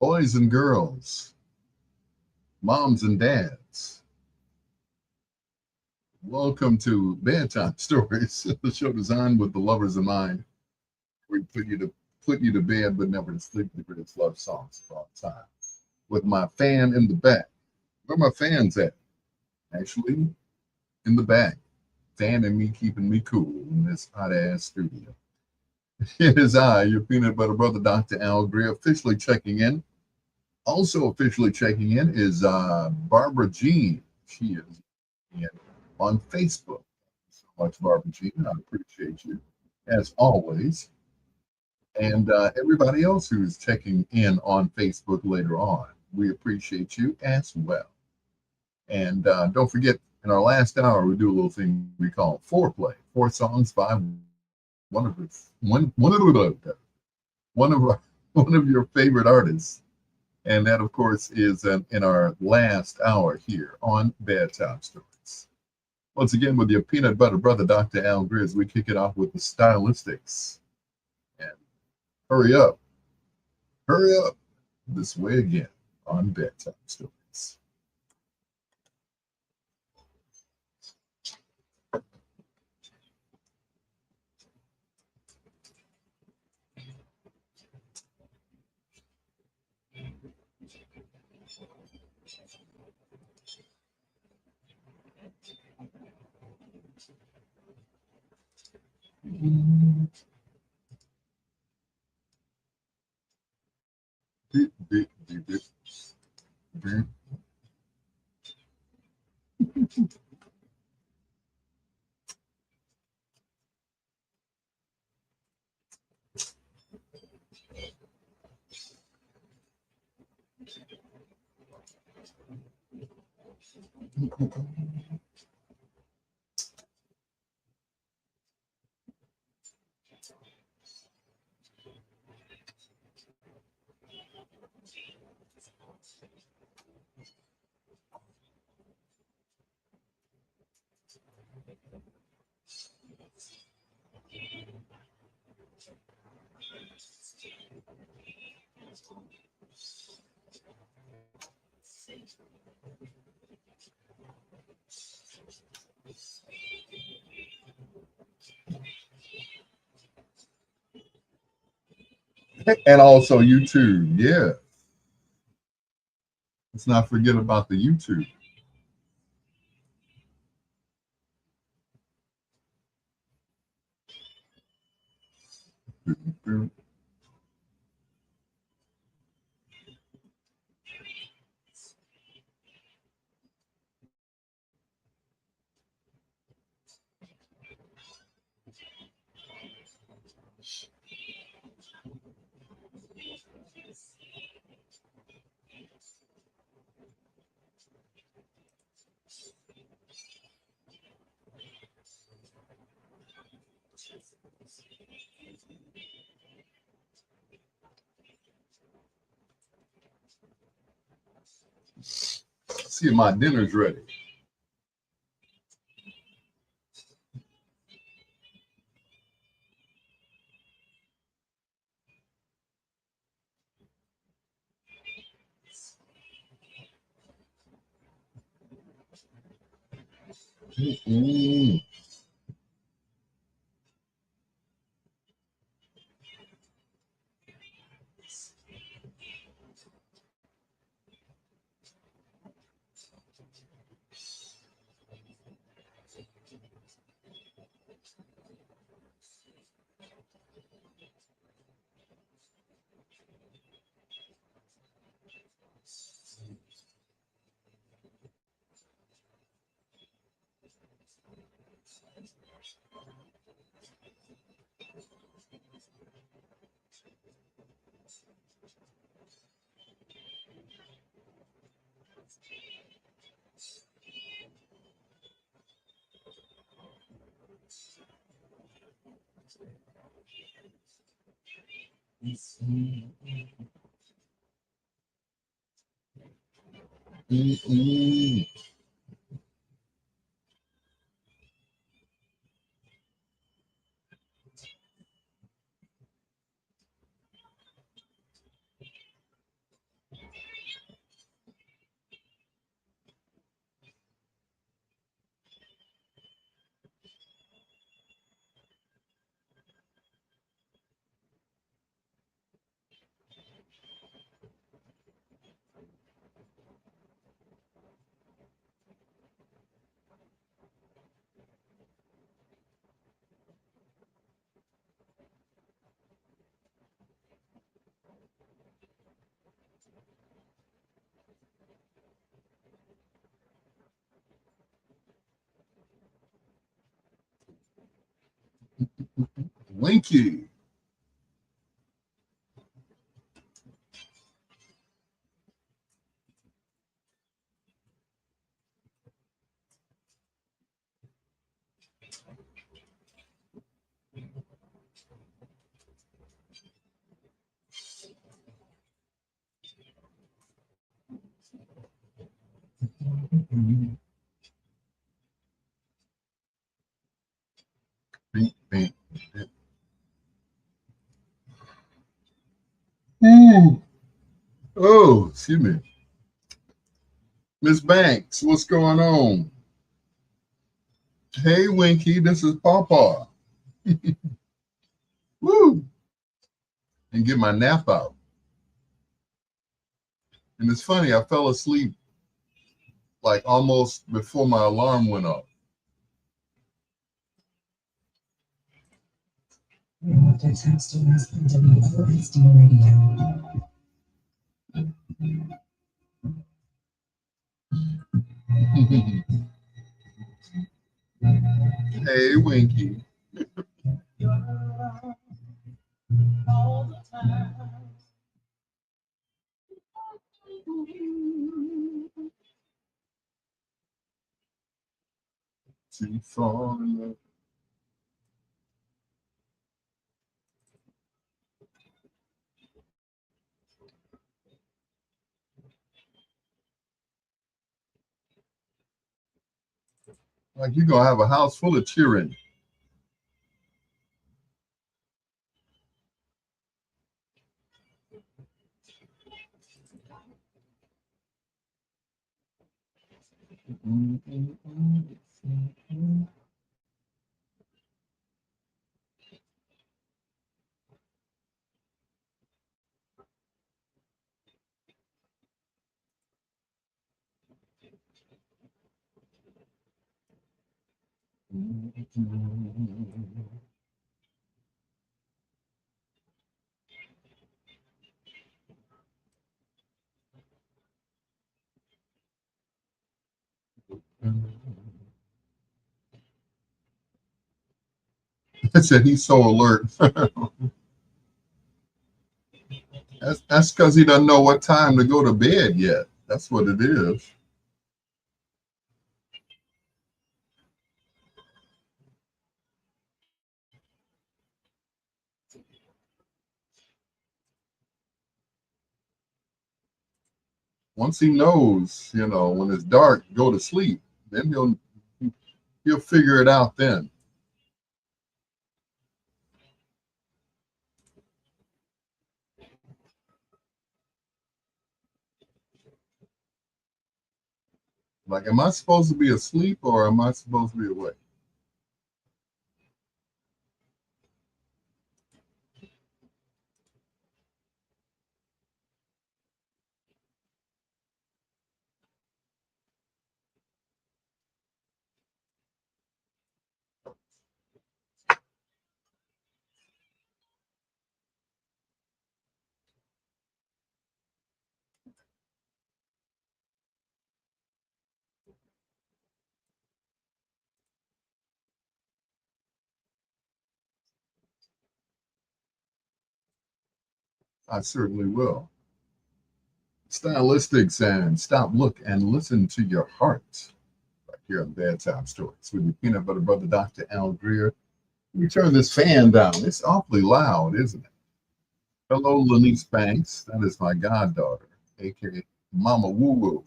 Boys and girls, moms and dads, welcome to Bedtime Stories, the show designed with the lovers in mind. We put you to bed, but never to sleep. The greatest love songs of all time. With my fan in the back. Where my fans at? Actually, in the back, fanning me, keeping me cool in this hot ass studio. It is I, your peanut butter brother, Dr. Al Greer, officially checking in. Also officially checking in is Barbara Jean. She is in on Facebook. So much, Barbara Jean. I appreciate you as always. And everybody else who's checking in on Facebook later on, we appreciate you as well. And don't forget, in our last hour, we do a little thing we call foreplay. Four songs by one of us, one of our, one of your favorite artists. And that, of course, is in our last hour here on Bedtime Stories. Once again, with your peanut butter brother, Dr. Al Grizz, we kick it off with the stylistics. And hurry up this way again on Bedtime Stories. Beep, beep, beep, beep, beep. And also YouTube. Yeah, let's not forget about the YouTube. See, my dinner's ready. Mm-mm. Mm-mm. Winky. Bing, bing. Ooh. Oh, excuse me. Miss Banks, what's going on? Hey, Winky, this is Pawpaw. Woo! And get my nap out. And it's funny, I fell asleep like almost before my alarm went off. Multitasking has been WFSD Radio. Hey, Winky. All the time. Too far in love. Like you're gonna have a house full of cheering. I said he's so alert. That's because he doesn't know what time to go to bed yet. That's what it is. Once he knows, when it's dark, go to sleep. Then he'll figure it out then. Like, am I supposed to be asleep or am I supposed to be awake? I certainly will. Stylistics and stop, look, and listen to your heart. Right here on Bedtime Stories with your peanut butter brother, Dr. Al Greer. Let me turn this fan down. It's awfully loud, isn't it? Hello, Lanice Banks. That is my goddaughter, aka Mama Woo Woo.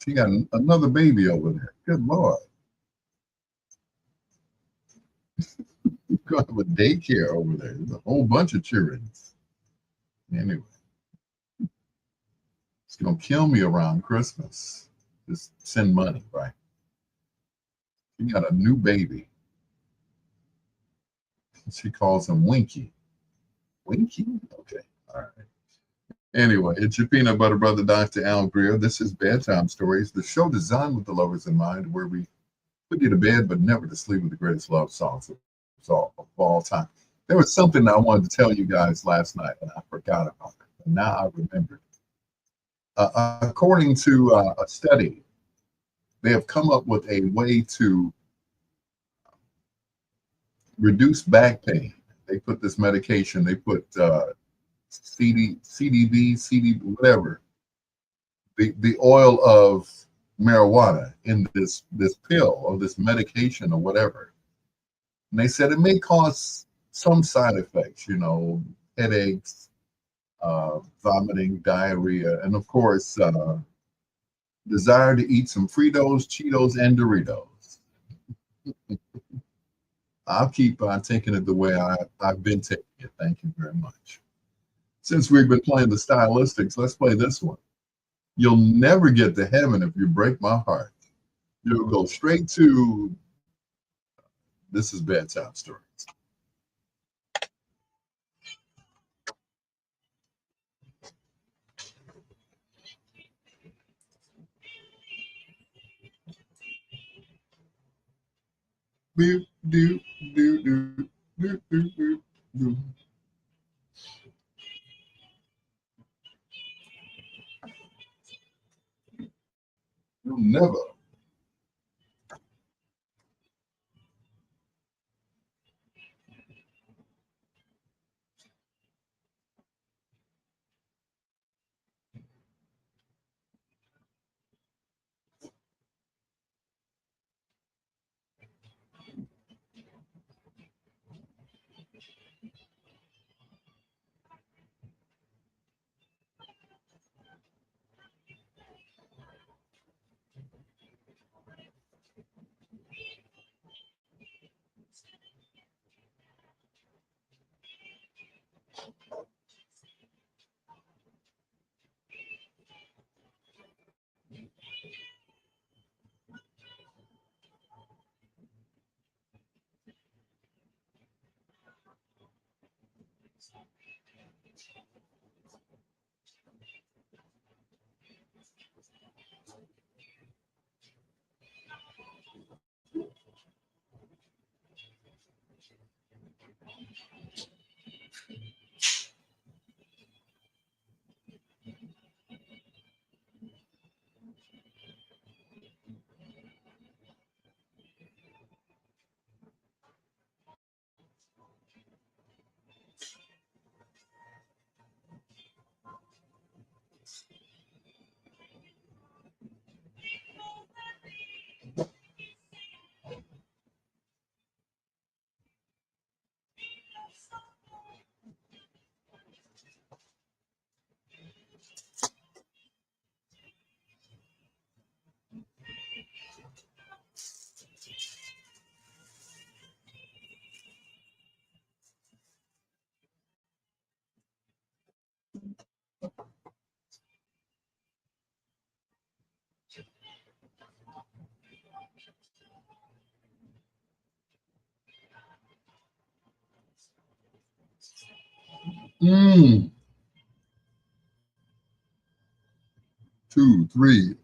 She got another baby over there. Good Lord. You're going to have a daycare over there. There's a whole bunch of children. Anyway, it's going to kill me around Christmas. Just send money, right? She got a new baby. She calls him Winky. Winky? Okay. All right. Anyway, it's your peanut butter brother, Dr. Al Greer. This is Bedtime Stories, the show designed with the lovers in mind, where we put you to bed, but never to sleep with the greatest love songs of all time. There was something I wanted to tell you guys last night, and I forgot about it. And now I remembered. According to a study, they have come up with a way to reduce back pain. They put this medication. They put CDB, whatever, the oil of marijuana in this pill or this medication or whatever. And they said it may cause some side effects, headaches, vomiting, diarrhea, and of course, desire to eat some Fritos, Cheetos, and Doritos. I'll keep on taking it the way I've been taking it. Thank you very much. Since we've been playing the stylistics, let's play this one. You'll never get to heaven if you break my heart. You'll go straight to, this is Bedtime Stories. Do, do, do, do, do, do, do, do. You'll never. Mm. 2, 3.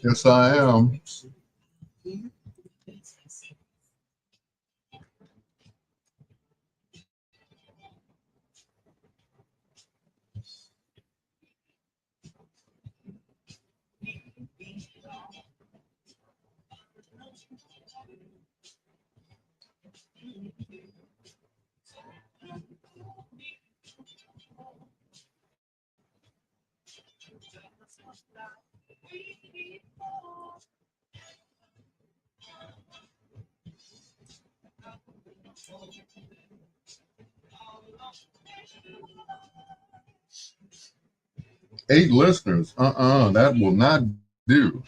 Yes, I am. Eight listeners. That will not do.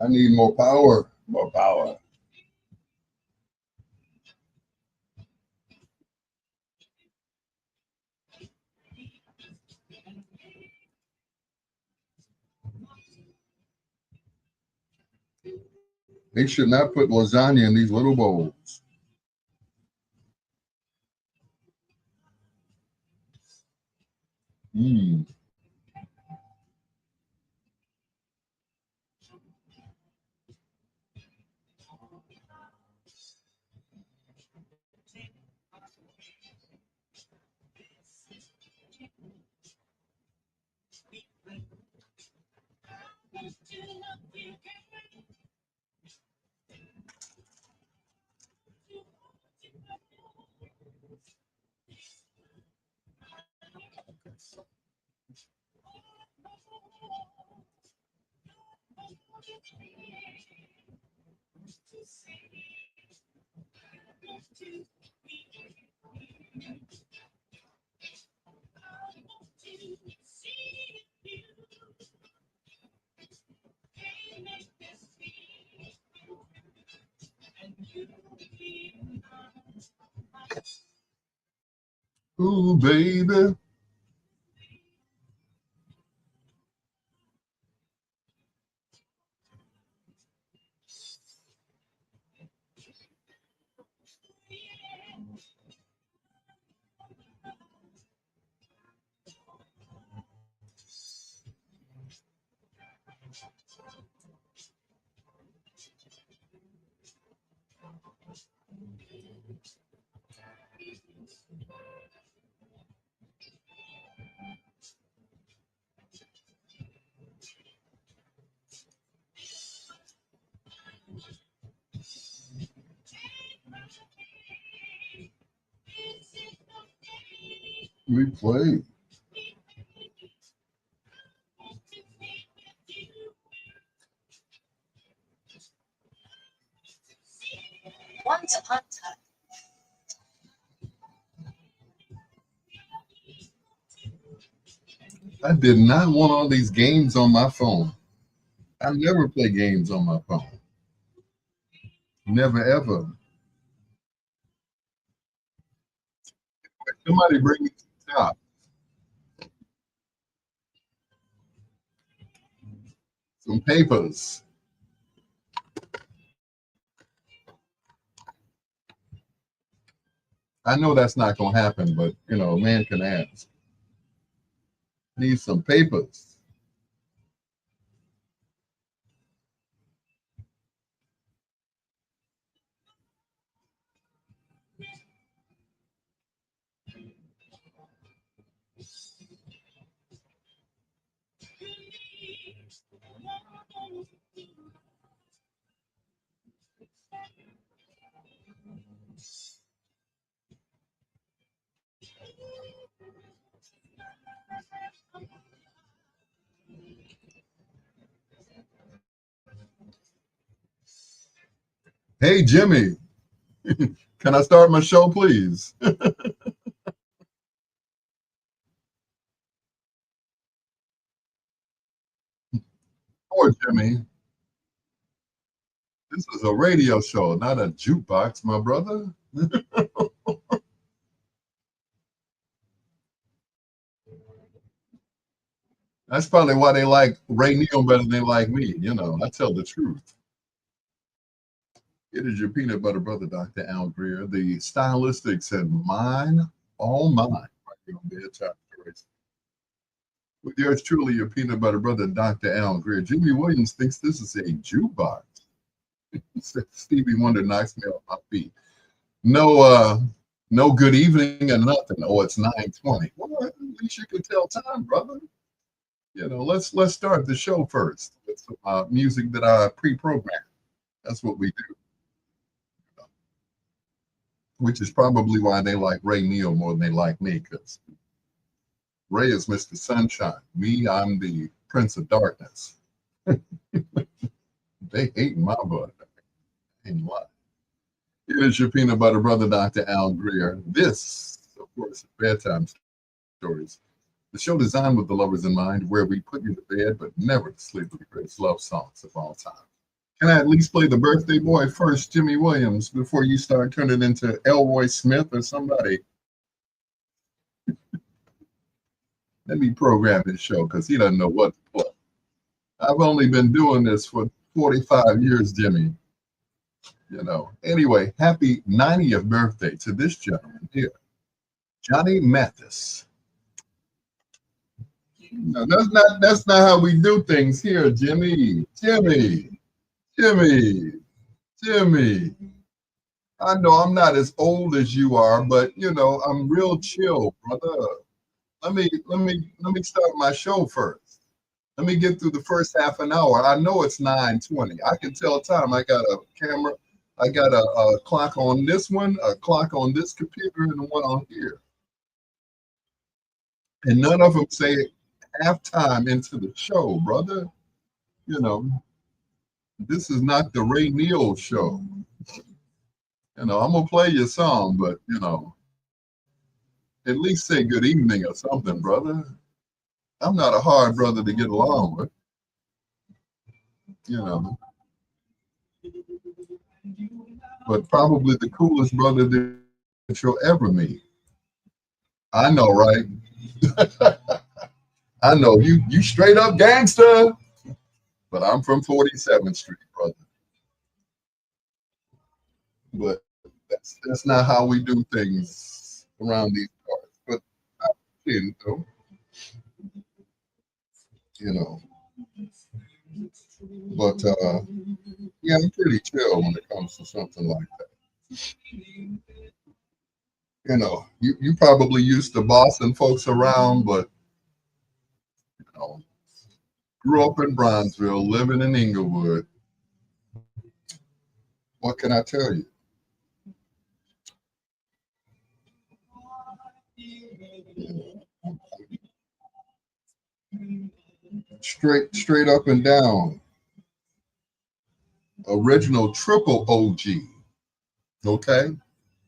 I need more power. More power. They should not put lasagna in these little bowls. Mm. Ooh, baby. We play. Once upon a time. I did not want all these games on my phone. I never play games on my phone. Never ever. Somebody bring me some top. Some papers. I know that's not gonna happen, but a man can ask. Need some papers. Hey Jimmy, can I start my show, please? Poor Jimmy. This is a radio show, not a jukebox, my brother. That's probably why they like Ray Neal better than they like me. I tell the truth. It is your peanut butter brother, Dr. Al Greer. The stylistic said, mine, all mine. Right here on Bedtime Stories. With yours truly, your peanut butter brother, Dr. Al Greer. Jimmy Williams thinks this is a jukebox. Stevie Wonder knocks me off my feet. No, no good evening or nothing. Oh, it's 9:20. Well, at least you can tell time, brother. Let's start the show first with some music that I pre-programmed. That's what we do, which is probably why they like Ray Neal more than they like me, because Ray is Mr. Sunshine. Me, I'm the Prince of Darkness. They hate my butt. Ain't lying. It is your peanut butter brother, Dr. Al Greer. This, of course, is Bedtime Stories, the show designed with the lovers in mind, where we put you to bed but never to sleep with the greatest love songs of all time. Can I at least play the birthday boy first, Jimmy Williams, before you start turning into Elroy Smith or somebody? Let me program his show because he doesn't know what to play. I've only been doing this for 45 years, Jimmy. Anyway, happy 90th birthday to this gentleman here, Johnny Mathis. No, that's not how we do things here, Jimmy. Jimmy, Jimmy. I know I'm not as old as you are, but I'm real chill, brother. Let me start my show first. Let me get through the first half an hour. I know it's 9:20. I can tell time. I got a camera. I got a clock on this one, a clock on this computer, and one on here. And none of them say halftime into the show, brother. You know, This is not the Ray Neal show. I'm gonna play your song, but at least say good evening or something, brother. I'm not a hard brother to get along with. You know, but probably the coolest brother that you'll ever meet. I know, right? I know you straight up gangster, but I'm from 47th Street, brother. But that's not how we do things around these parts. But I didn't though, you know. But yeah, I'm pretty chill when it comes to something like that. You probably used to bossing folks around, but you know, grew up in Bronzeville, living in Inglewood. What can I tell you? Straight up and down. Original triple OG. Okay?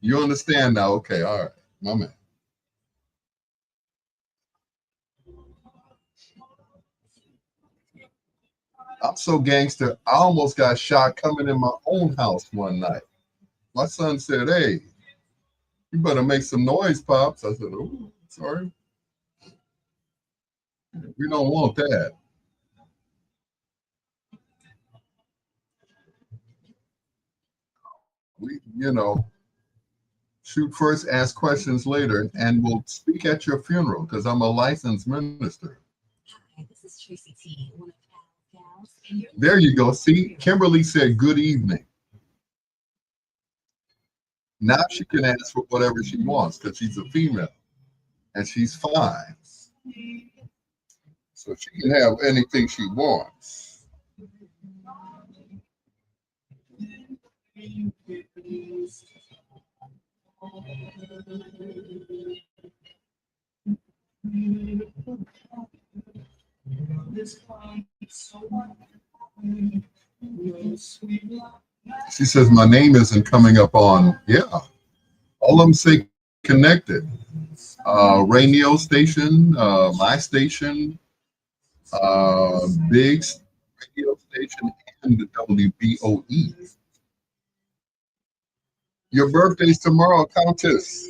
You understand now? Okay, all right, my man. I'm so gangster, I almost got shot coming in my own house one night. My son said, "Hey, you better make some noise, Pops." I said, "Oh, sorry. We don't want that." We shoot first, ask questions later, and we'll speak at your funeral because I'm a licensed minister. Hi, this is Tracy T, one of Al's gals. There you go. See, Kimberly said good evening. Now she can ask for whatever she wants because she's a female and she's fine. So she can have anything she wants. She says, my name isn't coming up on, yeah, all of them say connected. Radio station, my station, big radio station, and the WBOE. Your birthday's tomorrow, Countess.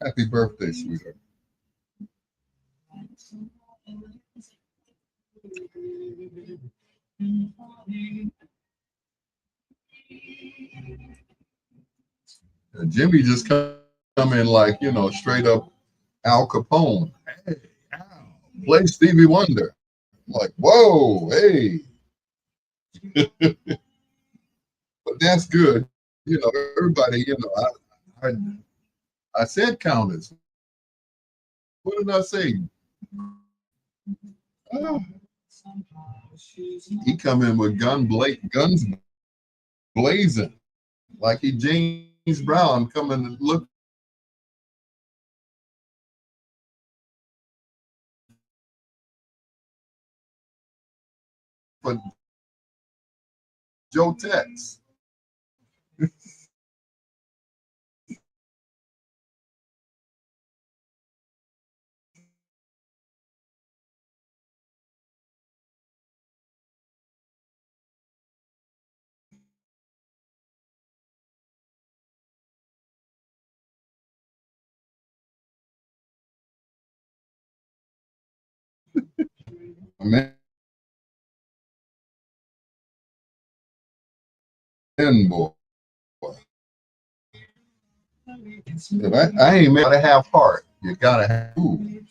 Happy birthday, sweetheart. And Jimmy just come in like, straight up Al Capone. Hey, Al, play Stevie Wonder. I'm like, whoa, hey. But that's good. Everybody, I, I said Countess. What did I say? Oh, he come in with guns blazing, like he James Brown coming to look for Joe Tex. Man, boy. I ain't made to have heart. You gotta have food.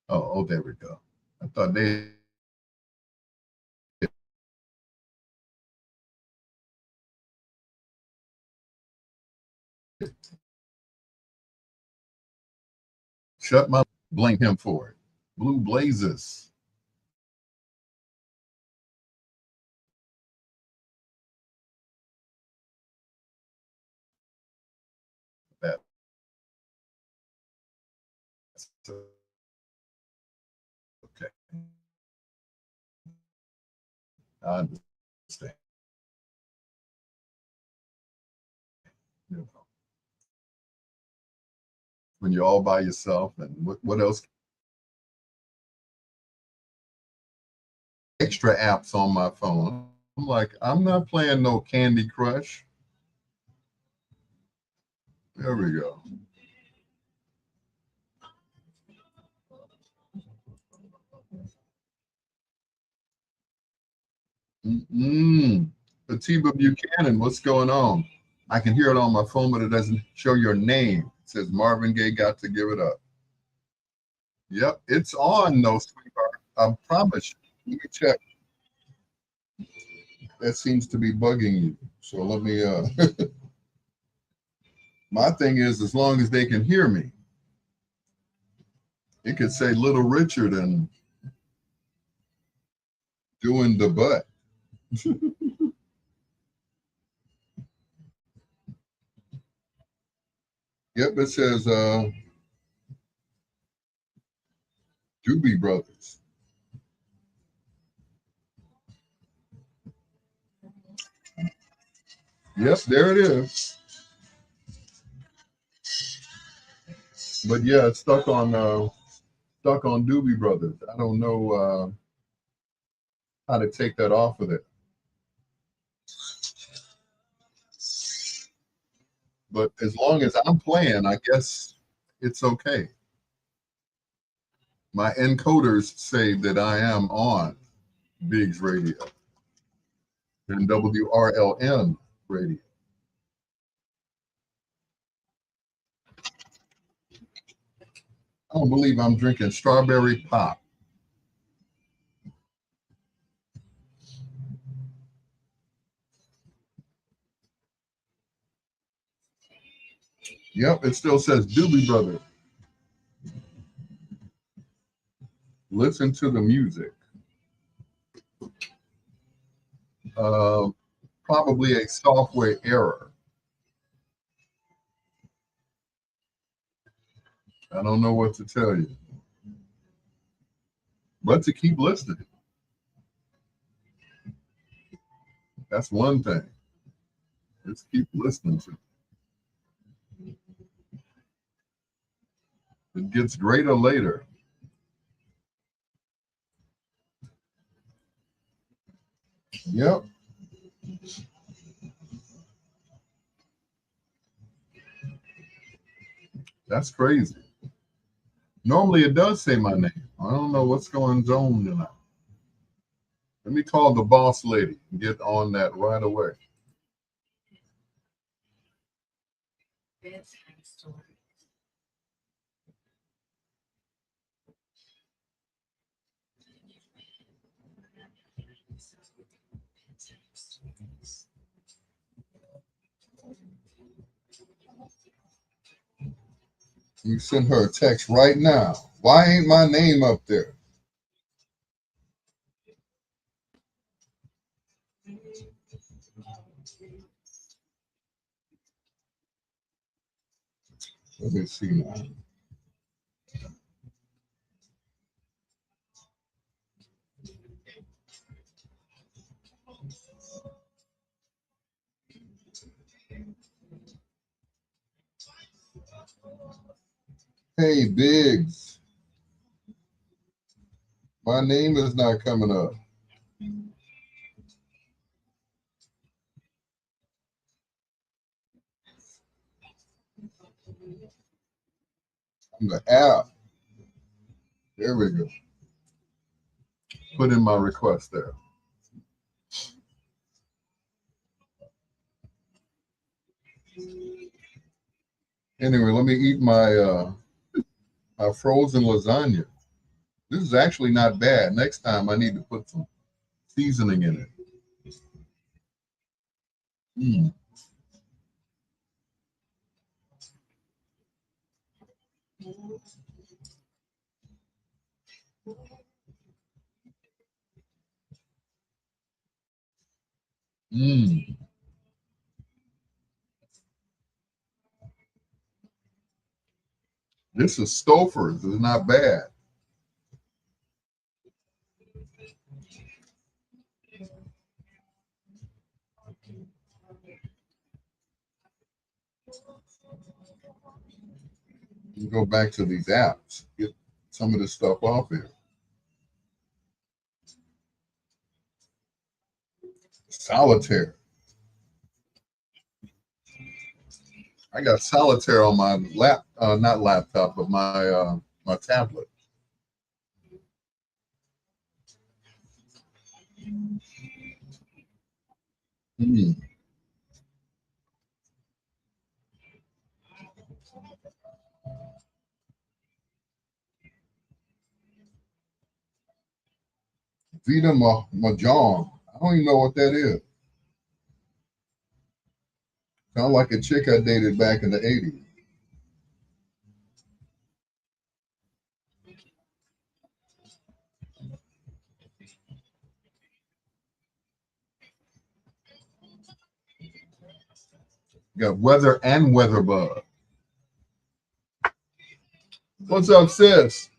Oh, there we go. I thought they shut my blame him for it. Blue blazes. That's okay. I understand. You know, when you're all by yourself, and what else? Extra apps on my phone. I'm like, I'm not playing no Candy Crush. There we go. Mm-mm. Atiba Buchanan, what's going on? I can hear it on my phone, but it doesn't show your name. It says Marvin Gaye got to give it up. Yep, it's on, no, sweetheart. I promise you. Let me check. That seems to be bugging you. So let me my thing is as long as they can hear me, it could say Little Richard and doing the butt. Yep, it says Doobie Brothers. Yes, there it is. But yeah, it's stuck on Doobie Brothers. I don't know how to take that off of it. But as long as I'm playing, I guess it's okay. My encoders say that I am on Biggs Radio and WRLN Radio. I don't believe I'm drinking strawberry pop. Yep, it still says Doobie Brothers. Listen to the music. Uh, Probably a software error. I don't know what to tell you, but to keep listening. That's one thing. Just keep listening to it. It gets greater later. Yep, that's crazy. Normally it does say my name. I don't know what's going on tonight. Let me call the boss lady and get on that right away. Bedtime story. You send her a text right now. Why ain't my name up there? Let me see now. Hey, Biggs, my name is not coming up. On the app. There we go. Put in my request there. Anyway, let me eat my frozen lasagna. This is actually not bad. Next time I need to put some seasoning in it. Mm. Mm. This is Stouffer's. It's not bad. You go back to these apps, get some of this stuff off here. Solitaire. I got solitaire on my not laptop, but my tablet. Mm. Vita Mahjong. I don't even know what that is. Sound like a chick I dated back in the 80s. Got weather and weather bug. What's up, sis?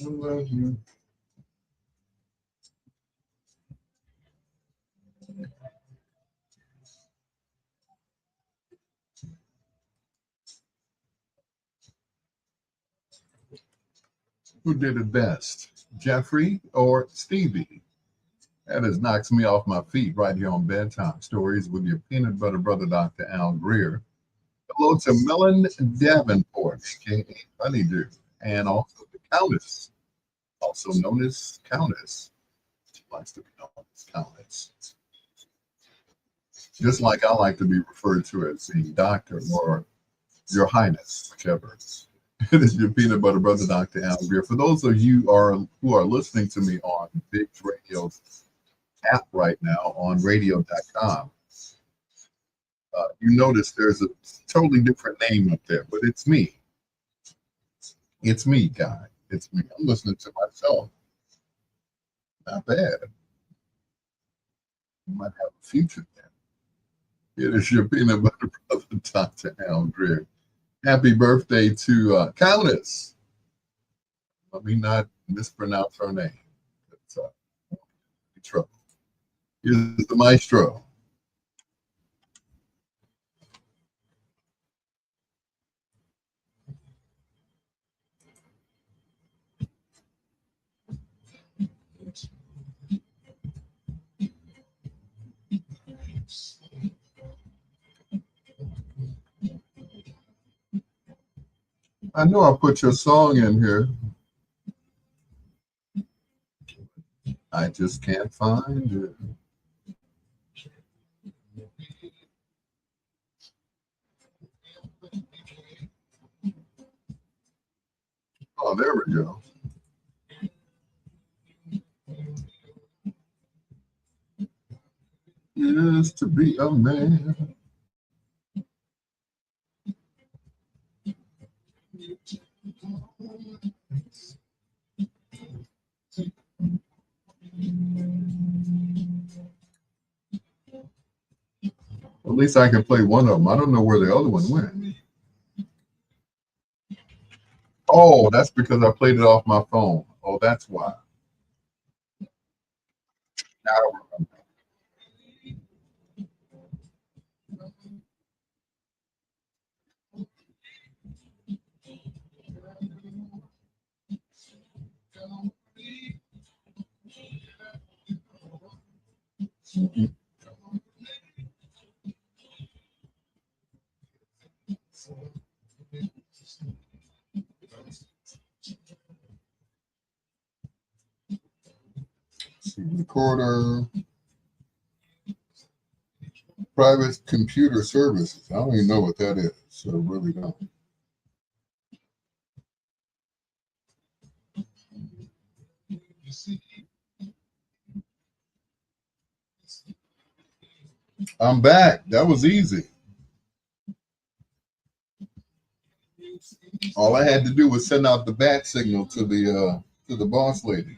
I love you. Who did it best, Jeffrey or Stevie? That has knocks me off my feet right here on Bedtime Stories with your peanut butter brother, Dr. Al Greer. Hello to Melon Davenport, aka Honeydew, and also the Countess, also known as Countess. She likes to be known as Countess. Just like I like to be referred to as the Doctor or Your Highness, whichever. It is your peanut butter brother, Dr. Al Greer. For those of you who are listening to me on Big Radio's app right now on radio.com, you notice there's a totally different name up there, but it's me. It's me, guy. It's me. I'm listening to myself. Not bad. You might have a future there. It is your peanut butter brother, Dr. Al Greer. Happy birthday to Countess. Let me not mispronounce her name. It's trouble. Here's the maestro. I know I put your song in here. I just can't find it. Oh, there we go. Is to be a man. At least I can play one of them. I don't know where the other one went. Oh, that's because I played it off my phone. Oh, that's why. Now I remember. See, recorder, private computer services. I don't even know what that is, so I really don't. I'm back. That was easy. All I had to do was send out the bat signal to the boss lady.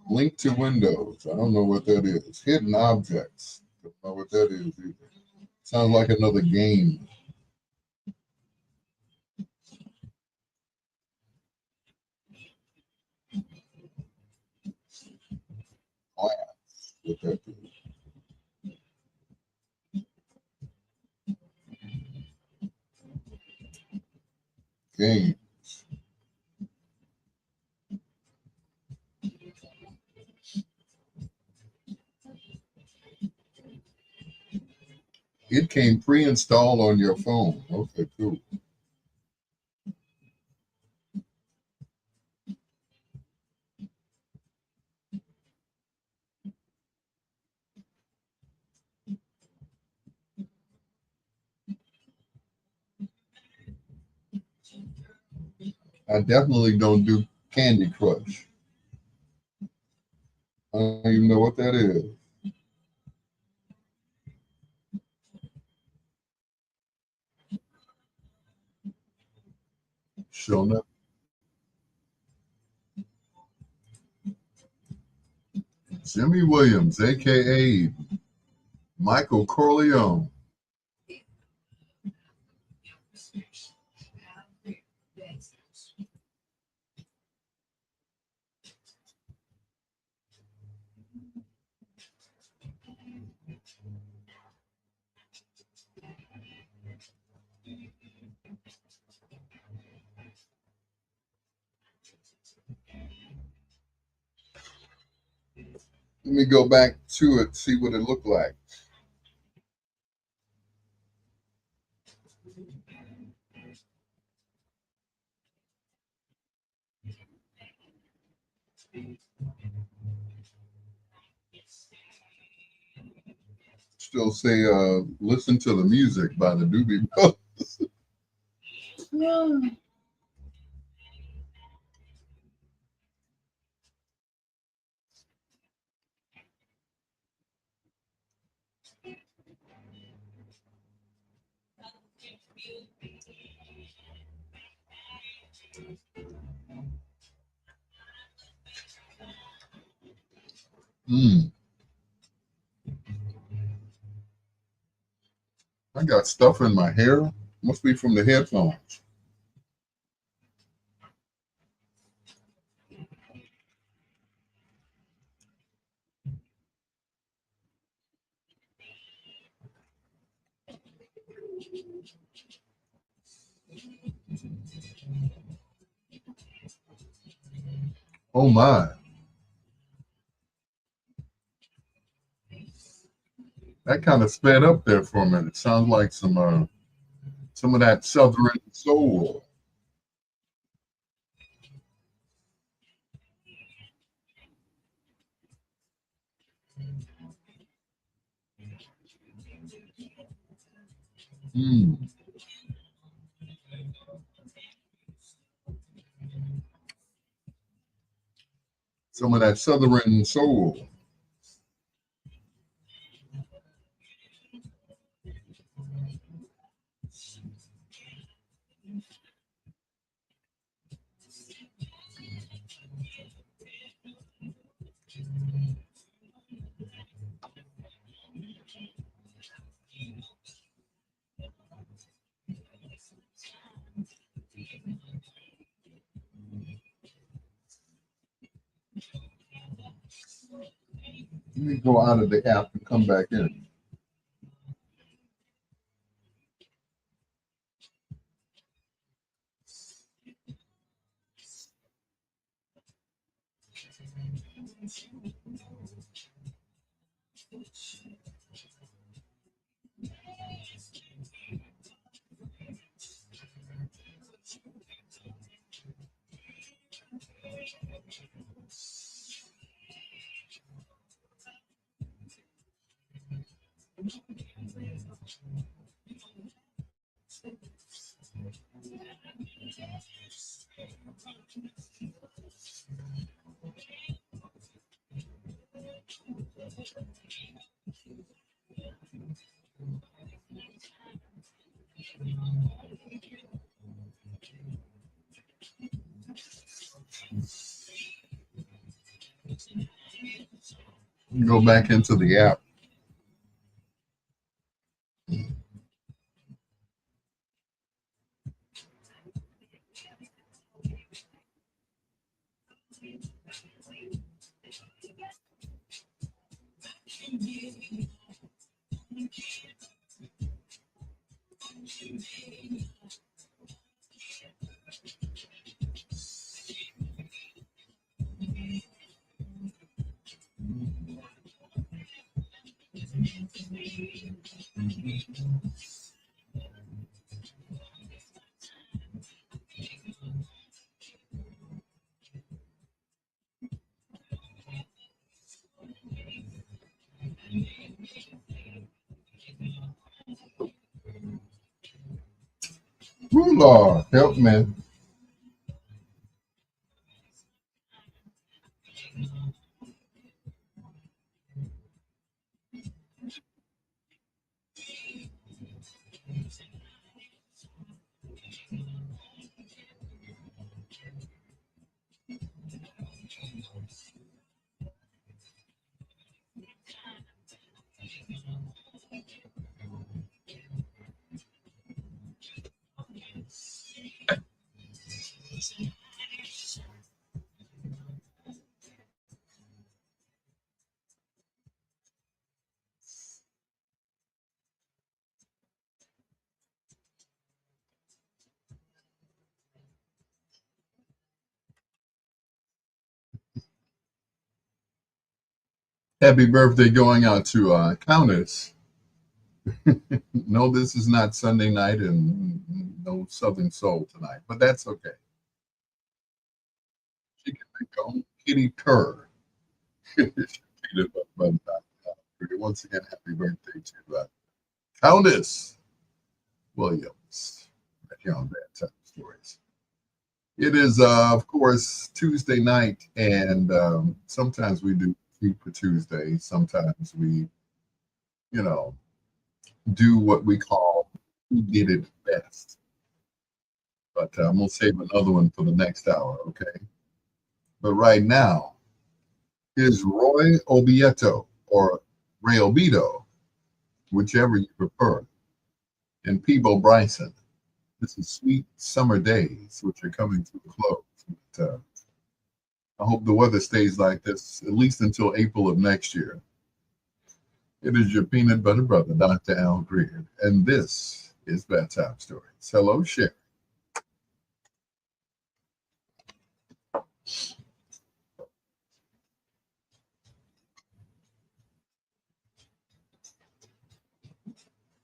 Link to Windows. I don't know what that is. Hidden objects. Don't know what that is either. Sounds like another game. Class. What that is. Game. It came pre-installed on your phone. Okay, cool. I definitely don't do Candy Crush. I don't even know what that is. Showing up. Jimmy Williams, aka Michael Corleone. Let me go back to it, see what it looked like. Still say, listen to the music by the Doobie Brothers. I got stuff in my hair. Must be from the headphones. Oh my. That kind of sped up there for a minute. Sounds like some of that Southern soul. Mm. Some of that Southern soul. Let me go out of the app and come back in. Go back into the app. Ooh, Lord, help me. Happy birthday going out to Countess. No, this is not Sunday night and no Southern Soul tonight, but that's okay. She can make her own kitty purr. Once again, happy birthday to Countess Williams right here on Bedtime Stories. It is, of course, Tuesday night, and sometimes we do Treat for Tuesday. Sometimes we, you know, do what we call Who Did It Best. But I'm going to save another one for the next hour, okay? But right now is Roy Obieto or Ray Obito, whichever you prefer, and Peebo Bryson. This is Sweet Summer Days, which are coming to a close. But, I hope the weather stays like this at least until April of next year. It is your peanut butter brother, Dr. Al Greer, and this is Bedtime Stories. Hello, Sherry.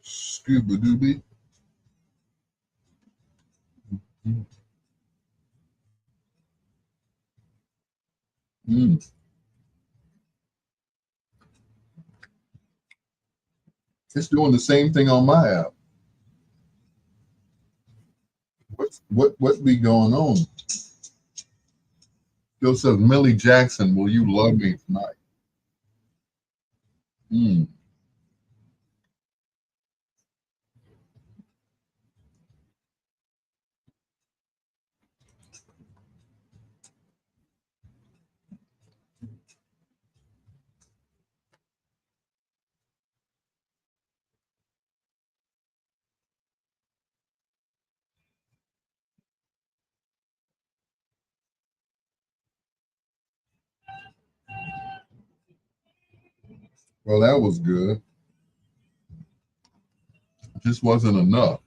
Scuba Dooby. Mm. It's doing the same thing on my app. What be going on? Still says Millie Jackson, will you love me tonight? Mm. Well, that was good. Just wasn't enough.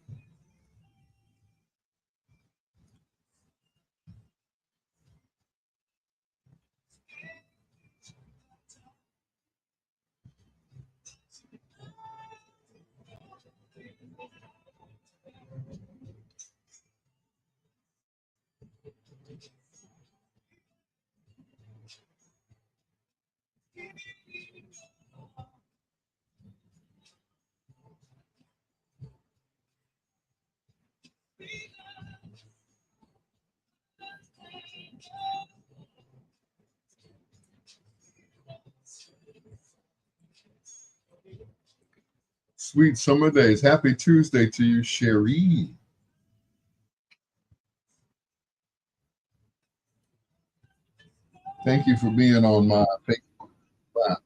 Sweet summer days. Happy Tuesday to you, Cherie. Thank you for being on my Facebook Live.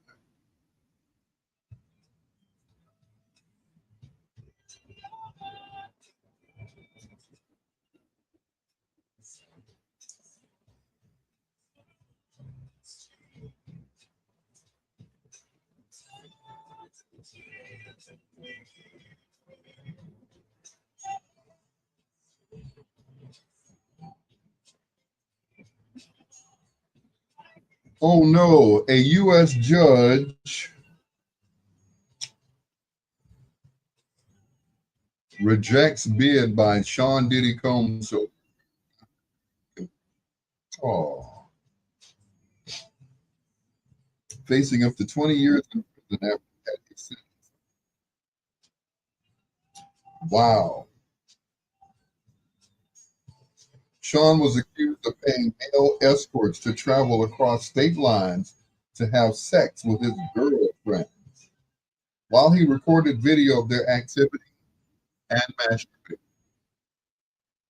Oh no, a U.S. judge rejects bid by Sean Diddy Combs. So, oh, facing up to 20 years in prison after that. Wow. Sean was accused of paying male escorts to travel across state lines to have sex with his girlfriend. While he recorded video of their activity and masturbated,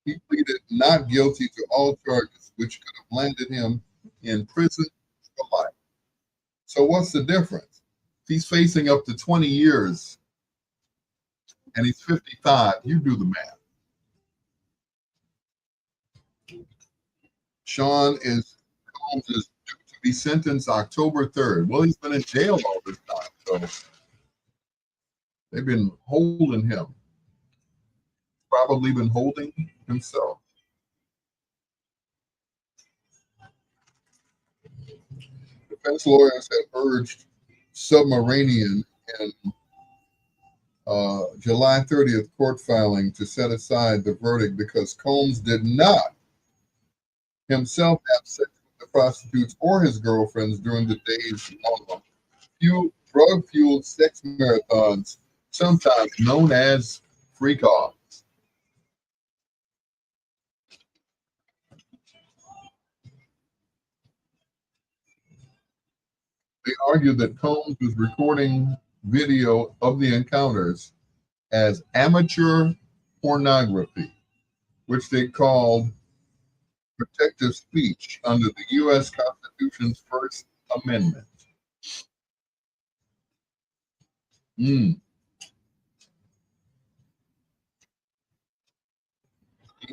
he pleaded not guilty to all charges, which could have landed him in prison for life. So what's the difference? He's facing up to 20 years and he's 55. You do the math. Sean Combs is due to be sentenced October 3rd. Well, he's been in jail all this time, so they've been holding him. Probably been holding himself. Defense lawyers had urged Submarinian in July 30th court filing to set aside the verdict because Combs did not himself have sex with the prostitutes or his girlfriends during the days long drug-fueled sex marathons, sometimes known as freak-offs. They argued that Combs was recording video of the encounters as amateur pornography, which they called protective speech under the U.S. Constitution's First Amendment. He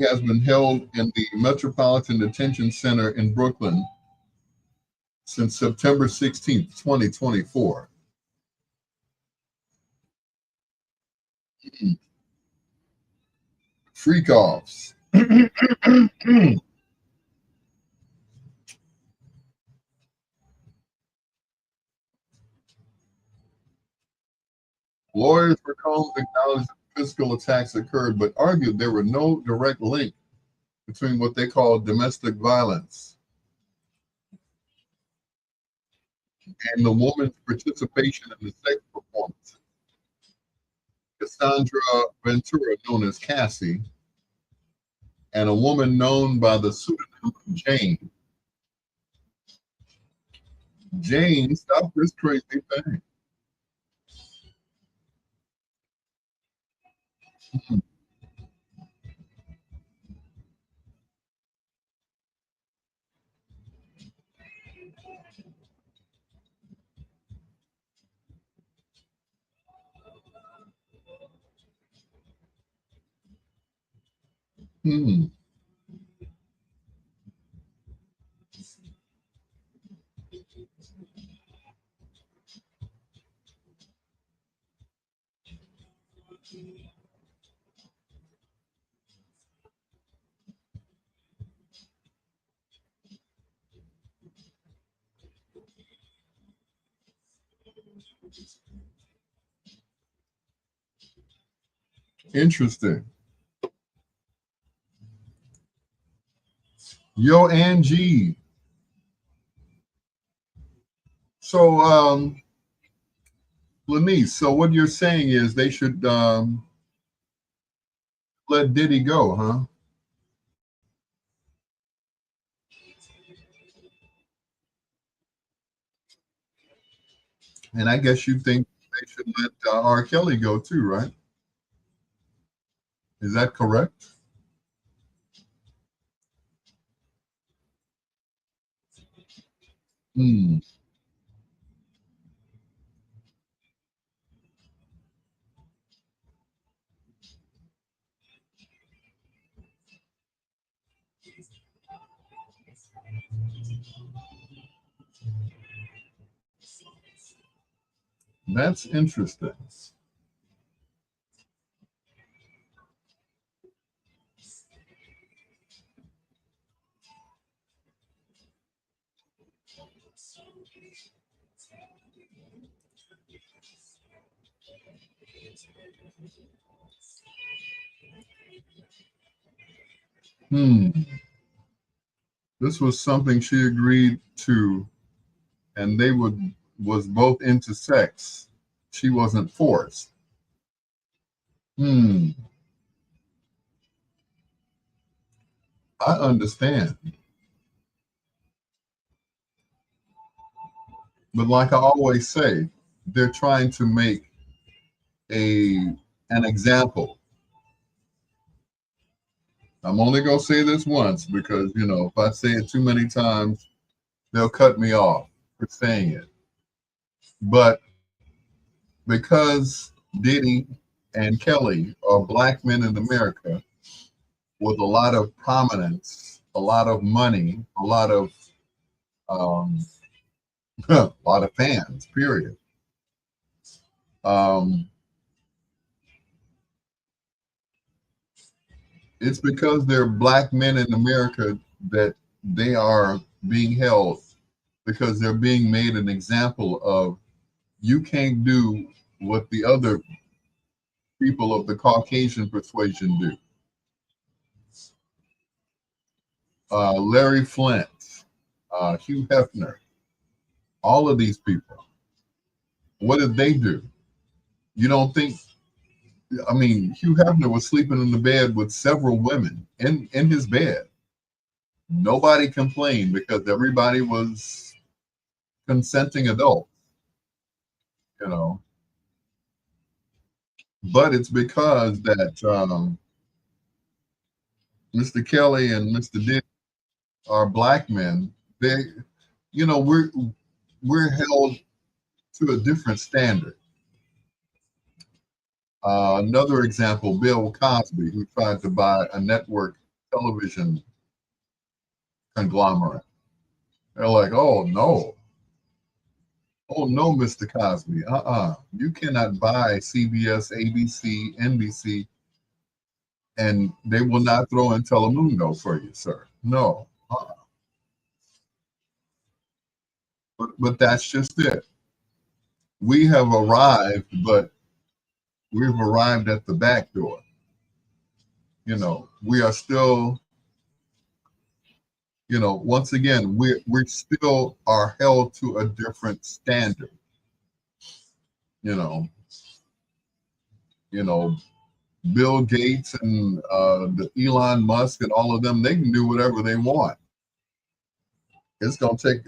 has been held in the Metropolitan Detention Center in Brooklyn since September 16th, 2024. Freak offs. Lawyers for Combs acknowledged that physical attacks occurred, but argued there were no direct link between what they call domestic violence and the woman's participation in the sex performance. Cassandra Ventura, known as Cassie, and a woman known by the pseudonym Jane. Jane, stop this crazy thing. Hmm. Interesting. Yo, Angie. So, Lenise, so what you're saying is they should let Diddy go, huh? And I guess you think they should let R. Kelly go too, right? Is that correct? Hmm. That's interesting. Hmm. This was something she agreed to, and they would was both into sex. She wasn't forced. Hmm. I understand. But like I always say, they're trying to make a an example. I'm only gonna say this once because if I say it too many times, they'll cut me off for saying it. But because Diddy and Kelly are black men in America with a lot of prominence, a lot of money, a lot of um, a lot of fans. Period. Um, it's because they're black men in America that they are being held because they're being made an example of. You can't do what the other people of the Caucasian persuasion do. Larry Flint, Hugh Hefner, all of these people. What did they do? You don't think? I mean, Hugh Hefner was sleeping in the bed with several women in his bed. Nobody complained because everybody was consenting adults, you know. But it's because that Mr. Kelly and Mr. Dick are black men. They, we're held to a different standard. Another example, Bill Cosby, who tried to buy a network television conglomerate. They're like, oh no, Mr. Cosby, you cannot buy CBS, ABC, NBC, and they will not throw in Telemundo for you, sir. No, but that's just it. We have arrived, but we've arrived at the back door. We are still, once again, we still are held to a different standard. You know, you know, Bill Gates and the Elon Musk and all of them, they can do whatever they want. It's gonna take,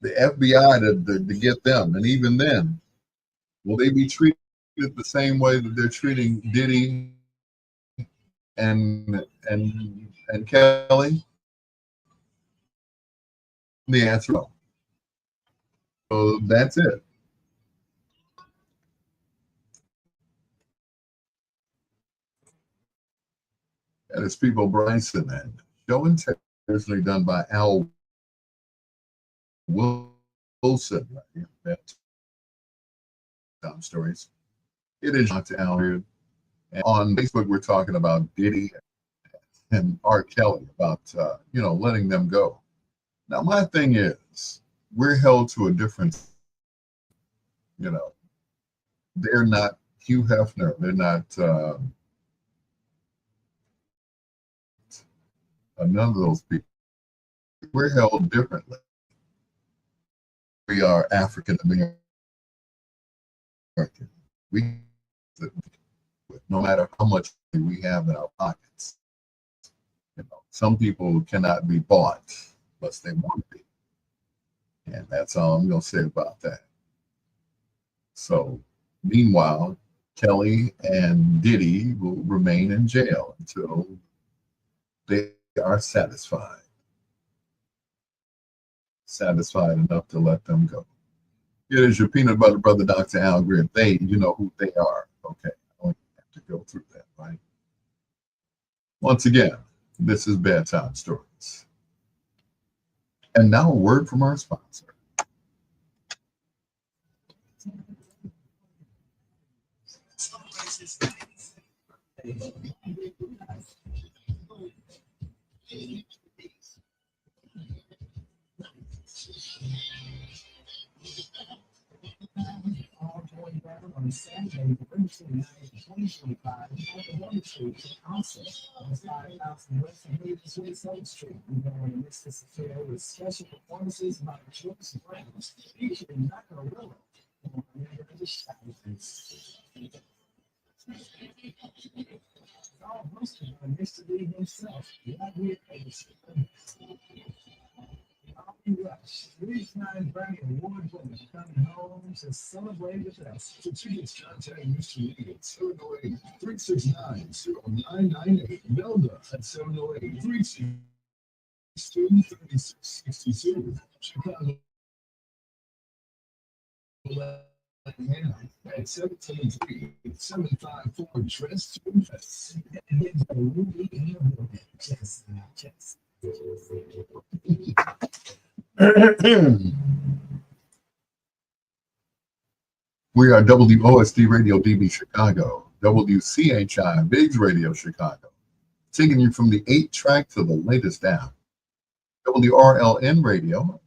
the FBI to get them, and even then, will they be treated the same way that they're treating Diddy and Kelly? The answer no. So that's it. And it's people Bryson and show and tell originally done by Al Wilson. Bedtime stories. It is not to Al here. And on Facebook, we're talking about Diddy and R. Kelly about letting them go. Now, my thing is, we're held to a different. You know, they're not Hugh Hefner. They're not none of those people. We're held differently. we are African American. We, no matter how much we have in our pockets, some people cannot be bought unless they want to be. And that's all I'm going to say about that. So, meanwhile, Kelly and Diddy will remain in jail until they are satisfied enough to let them go. It is your peanut butter brother, Dr. Al Greer. They, you know who they are. Okay, I don't have to go through that, right? Once again, this is Bedtime Stories. And now a word from our sponsor. All going down on Saturday, November 29th, 2025, at the Water Street in Austin. On 5000 West and Hayden Street, Street. We don't want to miss this affair with special performances by Joyce Brown, featuring Macarilla. And remember the Shadows. All hosted by Mr. Lee himself, Rodney Edison. Rush, 3-time Grammy Award winner, coming home to celebrate with us. For tickets, contact Mr. Lee at 708-369-0998. Melda at 708-362-3662. Chicago Atlanta at 773-754 Dress to Impress. And then the Ruby and Jess. We are WOSD Radio DB Chicago, WCHI Biggs Radio Chicago, taking you from the 8-track to the latest app. WRLN Radio,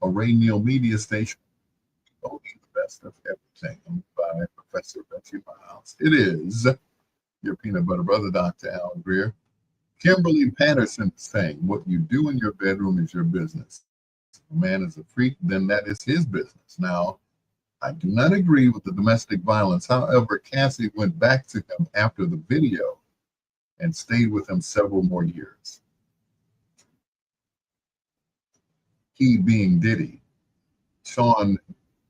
a radio media station, only the best of everything, by Professor Betsy Miles. It is your peanut butter brother, Dr. Al Greer. Kimberly Patterson saying, what you do in your bedroom is your business. If a man is a freak, then that is his business. Now, I do not agree with the domestic violence. However, Cassie went back to him after the video and stayed with him several more years. He being Diddy, Sean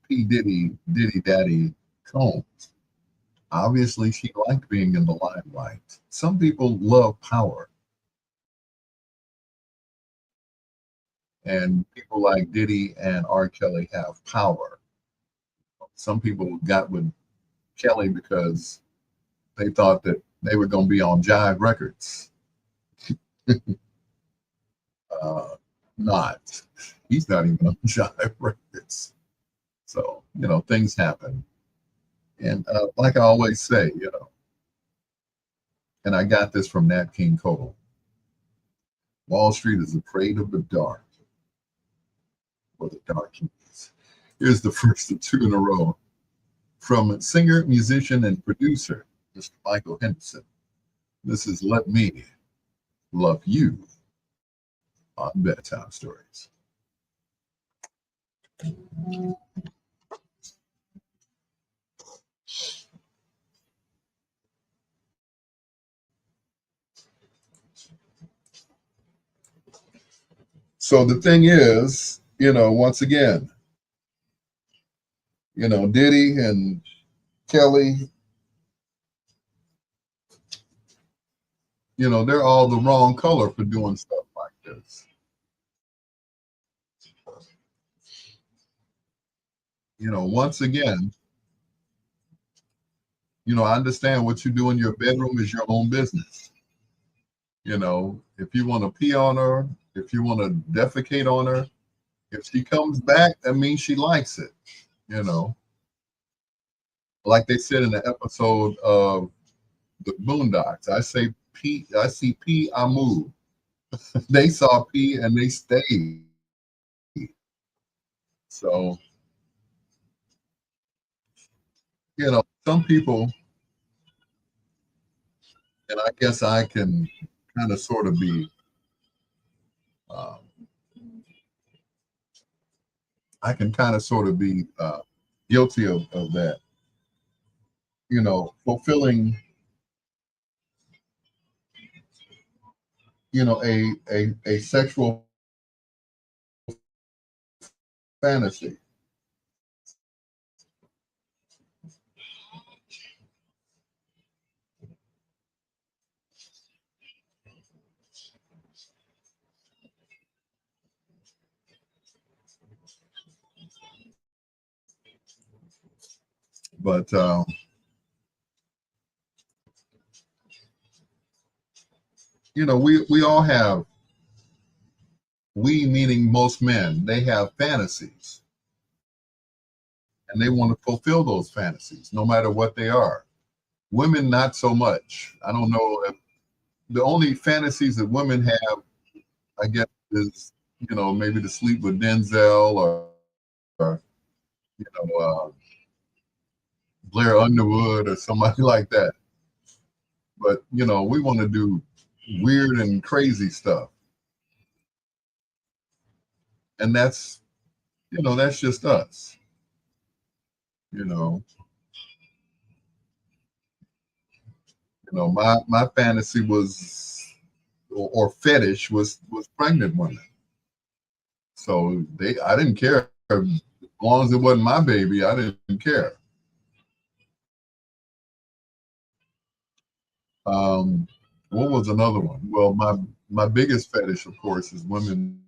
P. Diddy Daddy Combs. Obviously, she liked being in the limelight. Some people love power. And people like Diddy and R. Kelly have power. Some people got with Kelly because they thought that they were going to be on Jive Records. Not. He's not even on Jive Records. So, things happen. And like I always say, and I got this from Nat King Cole, Wall Street is afraid of the dark, or the dark is. Here's the first of two in a row from singer, musician, and producer, Mr. Michael Henderson. This is Let Me Love You on Bedtime Stories. So the thing is, once again, Diddy and Kelly, they're all the wrong color for doing stuff like this. Once again, I understand what you do in your bedroom is your own business. If you want to pee on her, if you want to defecate on her, if she comes back, that means she likes it. Like they said in the episode of the Boondocks, I see pee, I move. They saw pee and they stayed. So, some people, and I guess I can kind of sort of be I can kind of sort of be guilty of that. You know, fulfilling, you know, a sexual fantasy. But you know, we all have, we meaning most men, they have fantasies, and they want to fulfill those fantasies, no matter what they are. Women, not so much. I don't know if the only fantasies that women have, I guess, is, you know, maybe to sleep with Denzel, or you know, Blair Underwood or somebody like that. But you know, we want to do weird and crazy stuff, and that's, you know, that's just us. You know, my fantasy was, or fetish was pregnant women. So I didn't care as long as it wasn't my baby. I didn't care. Um, what was another one? Well, my biggest fetish, of course, is women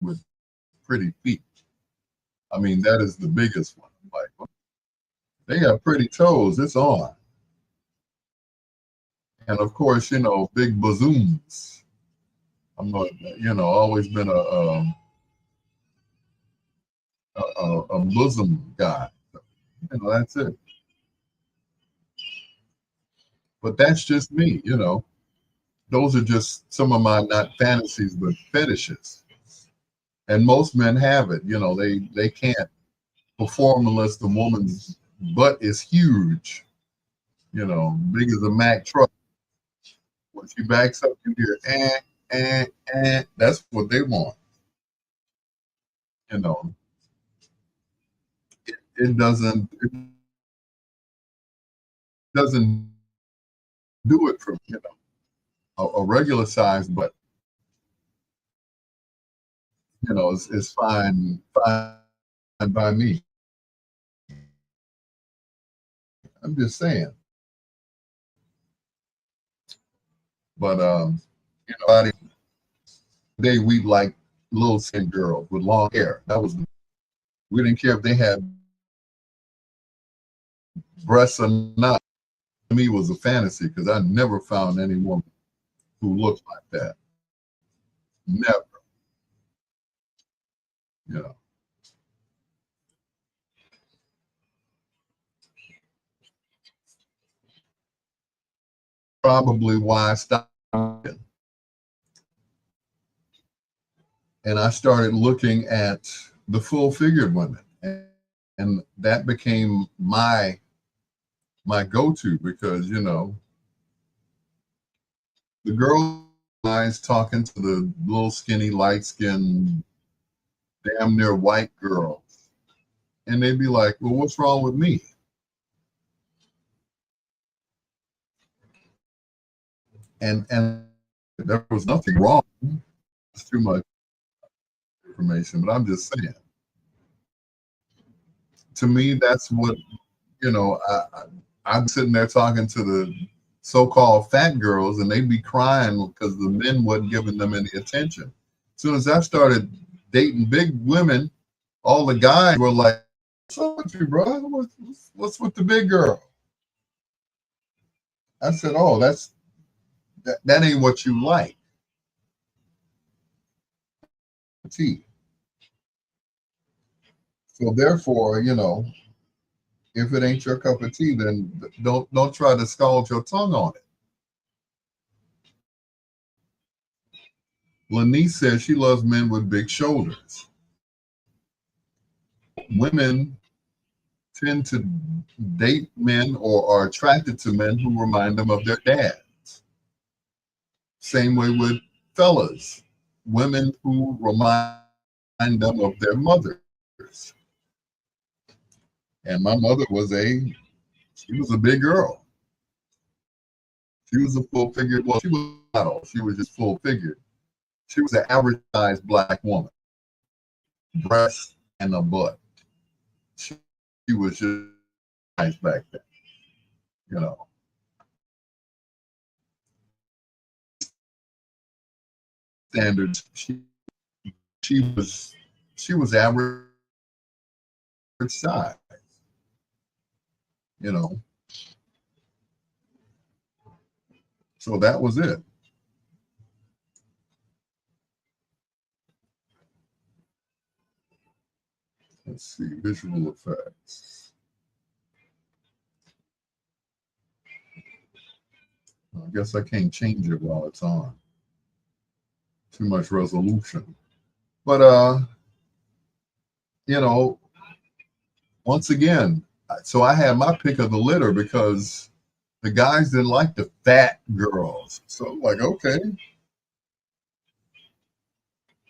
with pretty feet. I mean, that is the biggest one. Like, they have pretty toes. It's on. And of course, you know, big bazooms. I'm not, you know, always been a bosom guy. You know, that's it. But that's just me. You know, those are just some of my, not fantasies, but fetishes. And most men have it. You know, they can't perform unless the woman's butt is huge. You know, big as a Mack truck. When she backs up, you hear That's what they want. You know, it doesn't do it for, you know, a regular size, but you know, it's fine by me. I'm just saying. But you know, they we like little skin girls with long hair. That was, we didn't care if they had breasts or not. To me, it was a fantasy because I never found any woman who looked like that. Never, you know. Probably why I stopped. And I started looking at the full figured women, and that became my go-to, because you know, the girl guys talking to the little skinny light skinned damn near white girls, and they'd be like, well, what's wrong with me? And there was nothing wrong. It's too much information, but I'm just saying, to me, that's what, you know, I'm sitting there talking to the so-called fat girls, and they'd be crying because the men wasn't giving them any attention. As soon as I started dating big women, all the guys were like, "What's up with you, bro? What's with the big girl?" I said, "Oh, that ain't what you like." Tea. So therefore, you know, if it ain't your cup of tea, then don't try to scald your tongue on it. Lanice says she loves men with big shoulders. Women tend to date men or are attracted to men who remind them of their dads. Same way with fellas. women who remind them of their mothers. And my mother was she was a big girl. She was a full figured, well, she was a model. She was just full figured. She was an average sized black woman, breast and a butt. She was just nice back then, you know. Standards. She was she was average size, you know. So that was it. Let's see, visual effects. I guess I can't change it while it's on. Too much resolution. But you know, once again, so I had my pick of the litter because the guys didn't like the fat girls. So I'm like, okay.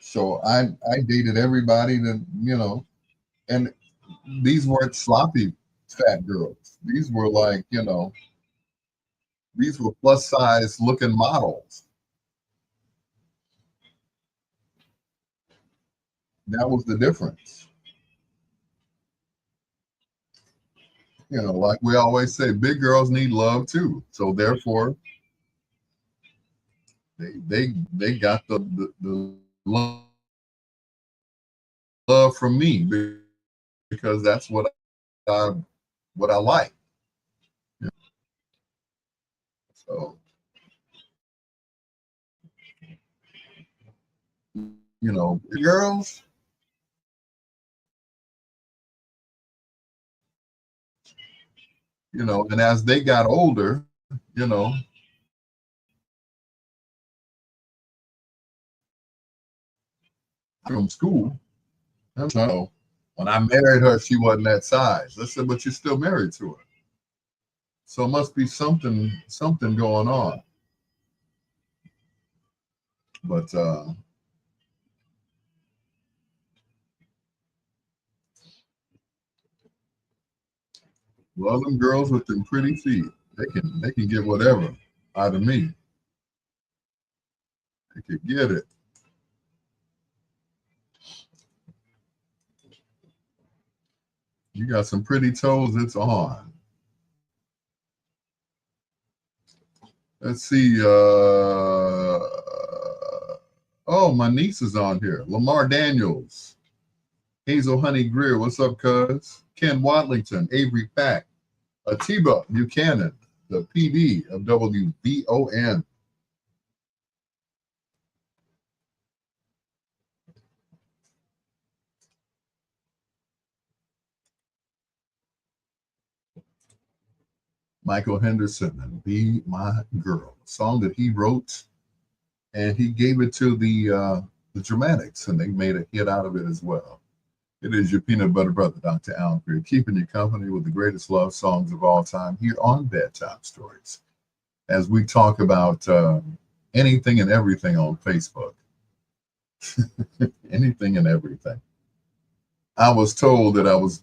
So I dated everybody that, and these weren't sloppy fat girls. These were like, these were plus size looking models. That was the difference. Like we always say, big girls need love too. So therefore, they got the love from me because that's I what I like. So girls, and as they got older, from school, so when I married her, she wasn't that size. I said, but you're still married to her. So it must be something going on. But well, them girls with them pretty feet, they can get whatever out of me. They could get it. You got some pretty toes, it's on. Let's see. Oh, my niece is on here. Lamar Daniels, Hazel Honey Greer. What's up, cuz? Ken Watlington, Avery Pack, Atiba Buchanan, the PD of WVON. Michael Henderson and Be My Girl, a song that he wrote, and he gave it to the Dramatics, and they made a hit out of it as well. It is your peanut butter brother, Dr. Al Greer, keeping you company with the greatest love songs of all time here on Bedtime Stories, as we talk about anything and everything on Facebook. Anything and everything. I was told that I was,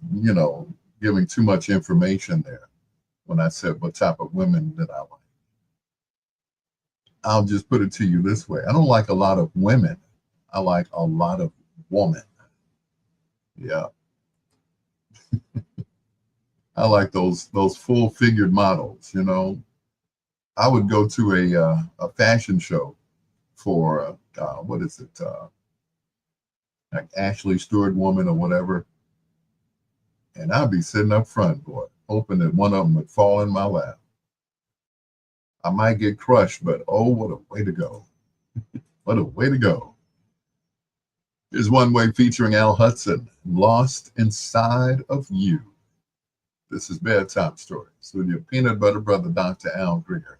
giving too much information there when I said what type of women that I like. I'll just put it to you this way. I don't like a lot of women. I like a lot of women. Yeah. I like those full figured models, I would go to a fashion show for what is it? Like Ashley Stewart woman or whatever. And I'd be sitting up front, boy, hoping that one of them would fall in my lap. I might get crushed, but oh, what a way to go. What a way to go. Here's One Way featuring Al Hudson, Lost Inside of You. This is Bedtime Stories with your peanut butter brother, Dr. Al Greer.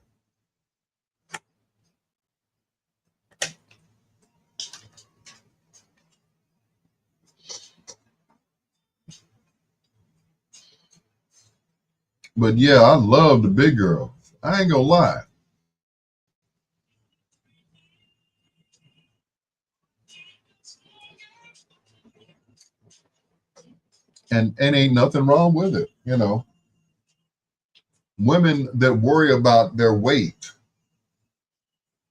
But yeah, I love the big girls. I ain't gonna lie. and ain't nothing wrong with it. You know, women that worry about their weight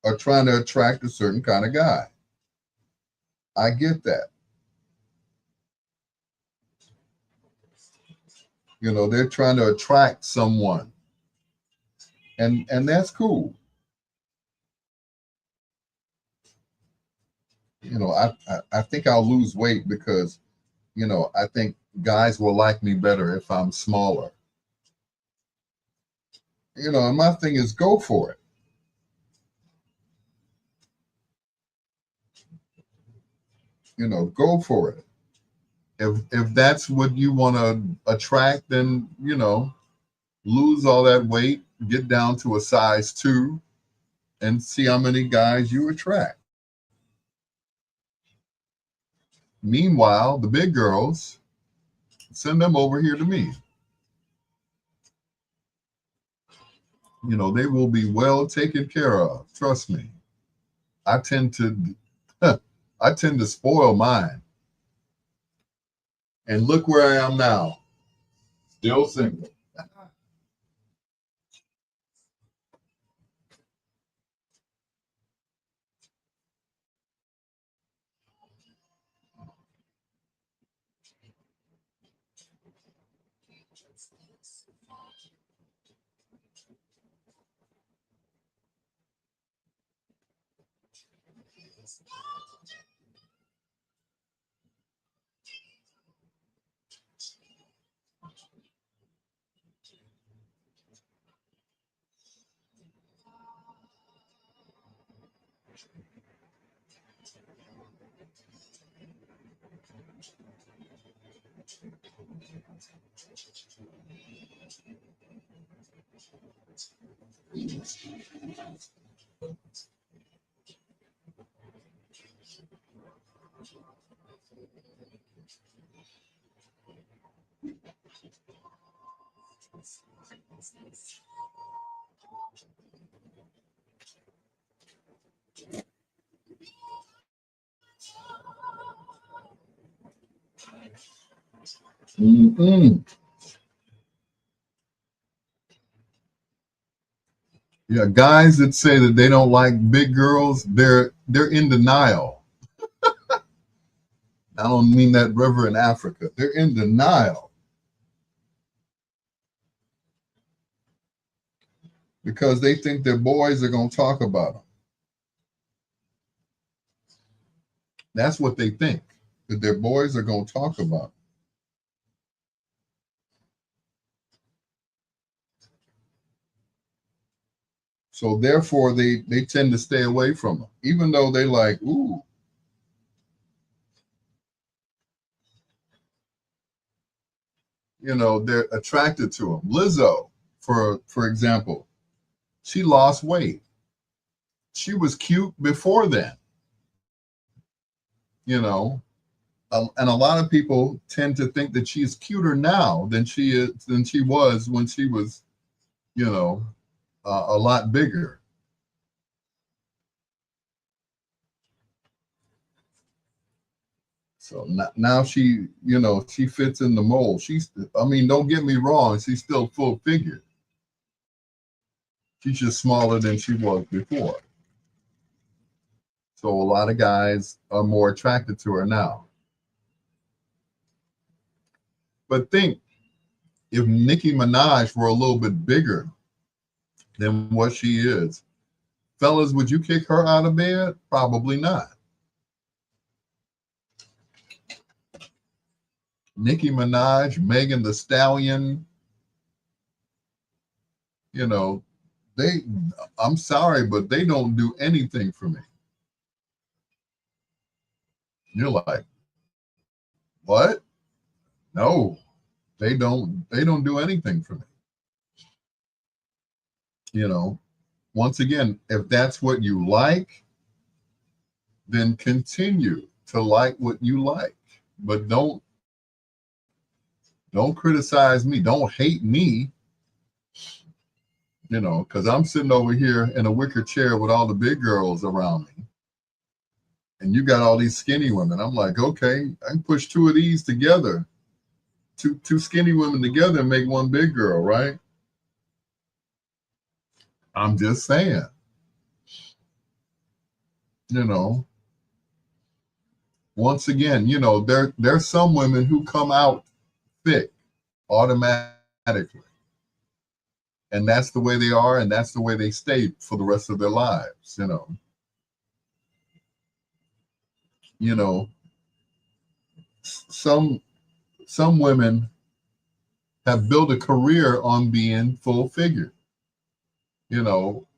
are trying to attract a certain kind of guy. I get that. You know, they're trying to attract someone, and that's cool. You know, I think I'll lose weight because, you know, I think guys will like me better if I'm smaller. You know, and my thing is go for it. You know, go for it. If that's what you want to attract, then, you know, lose all that weight, get down to a size 2, and see how many guys you attract. Meanwhile, the big girls, send them over here to me. You know, they will be well taken care of. Trust me. I tend to I tend to spoil mine. And look where I am now. Still single. Mm-mm. Yeah, guys that say that they don't like big girls, they're in denial. I don't mean that river in Africa. They're in denial because they think their boys are going to talk about them. That's what they think, that their boys are going to talk about them. So therefore, they tend to stay away from them, even though they like, ooh, you know, they're attracted to them. Lizzo, for example, she lost weight. She was cute before then, you know, and a lot of people tend to think that she's cuter now than she was when she was, you know, a lot bigger. So now she, you know, she fits in the mold. I mean, don't get me wrong, she's still full figured. She's just smaller than she was before. So a lot of guys are more attracted to her now. But think, if Nicki Minaj were a little bit bigger than what she is, fellas, would you kick her out of bed? Probably not. Nicki Minaj, Megan the Stallion, you know, they, I'm sorry, but they don't do anything for me. You're like, what? No, they don't do anything for me. You know, once again, if that's what you like, then continue to like what you like. But don't criticize me. Don't hate me, you know, because I'm sitting over here in a wicker chair with all the big girls around me. And you got all these skinny women. I'm like, okay, I can push 2 of these together two skinny women together and make one big girl, right? I'm just saying, you know, once again, there's some women who come out thick automatically. And that's the way they are, and that's the way they stay for the rest of their lives, You know, some women have built a career on being full figured. You know,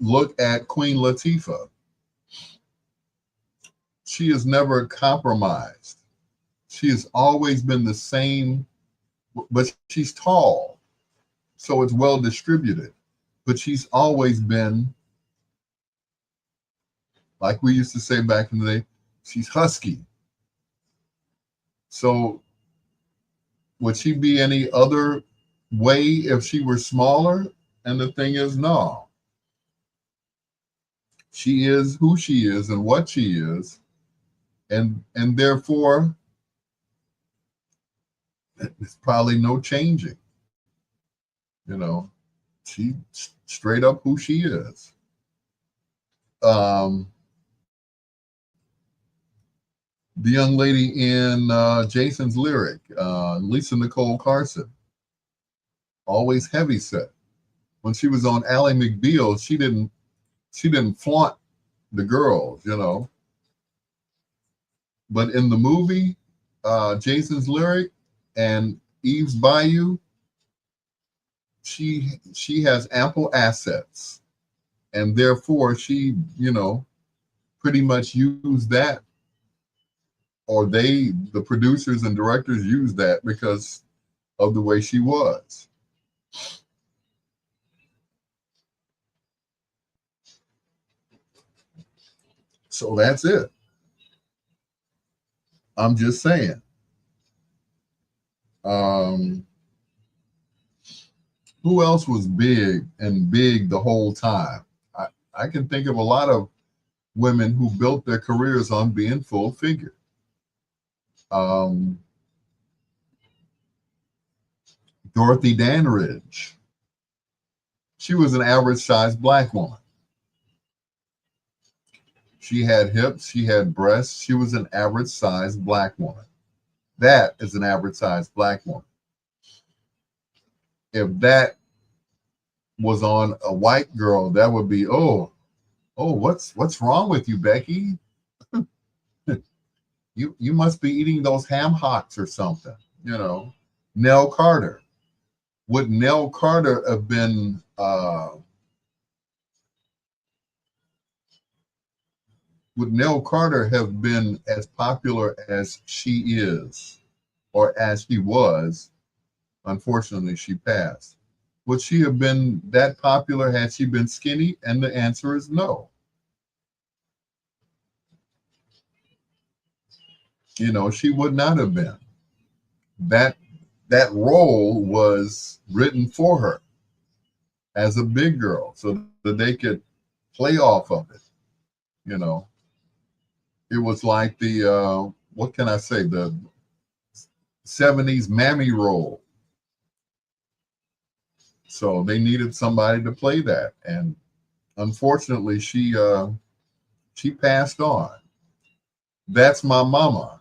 look at Queen Latifah. She has never compromised. She has always been the same, but she's tall, so it's well distributed. But she's always been, like we used to say back in the day, she's husky. So would she be any other way if she were smaller? And the thing is, no. She is who she is and what she is, and therefore there's probably no changing. She straight up who she is. The young lady in Jason's Lyric, Lisa Nicole Carson, always heavy set. When she was on Ally McBeal, she didn't flaunt the girls, But in the movie, Jason's Lyric and Eve's Bayou, she has ample assets, and therefore she, pretty much used that, or the producers and directors used that because of the way she was. So that's it. I'm just saying. Who else was big the whole time? I can think of a lot of women who built their careers on being full figure. Dorothy Dandridge. She was an average sized Black woman. She had hips, she had breasts. She was an average sized Black woman. That is an average sized Black woman. If that was on a white girl, that would be, oh, what's wrong with you, Becky? you must be eating those ham hocks or something, Nell Carter. Would Nell Carter have been as popular as she is, or as she was? Unfortunately, she passed. Would she have been that popular had she been skinny? And the answer is no. She would not have been. That role was written for her as a big girl so that they could play off of it. It was like the what can I say, the 70s mammy role. So they needed somebody to play that, and unfortunately she passed on. That's My Mama.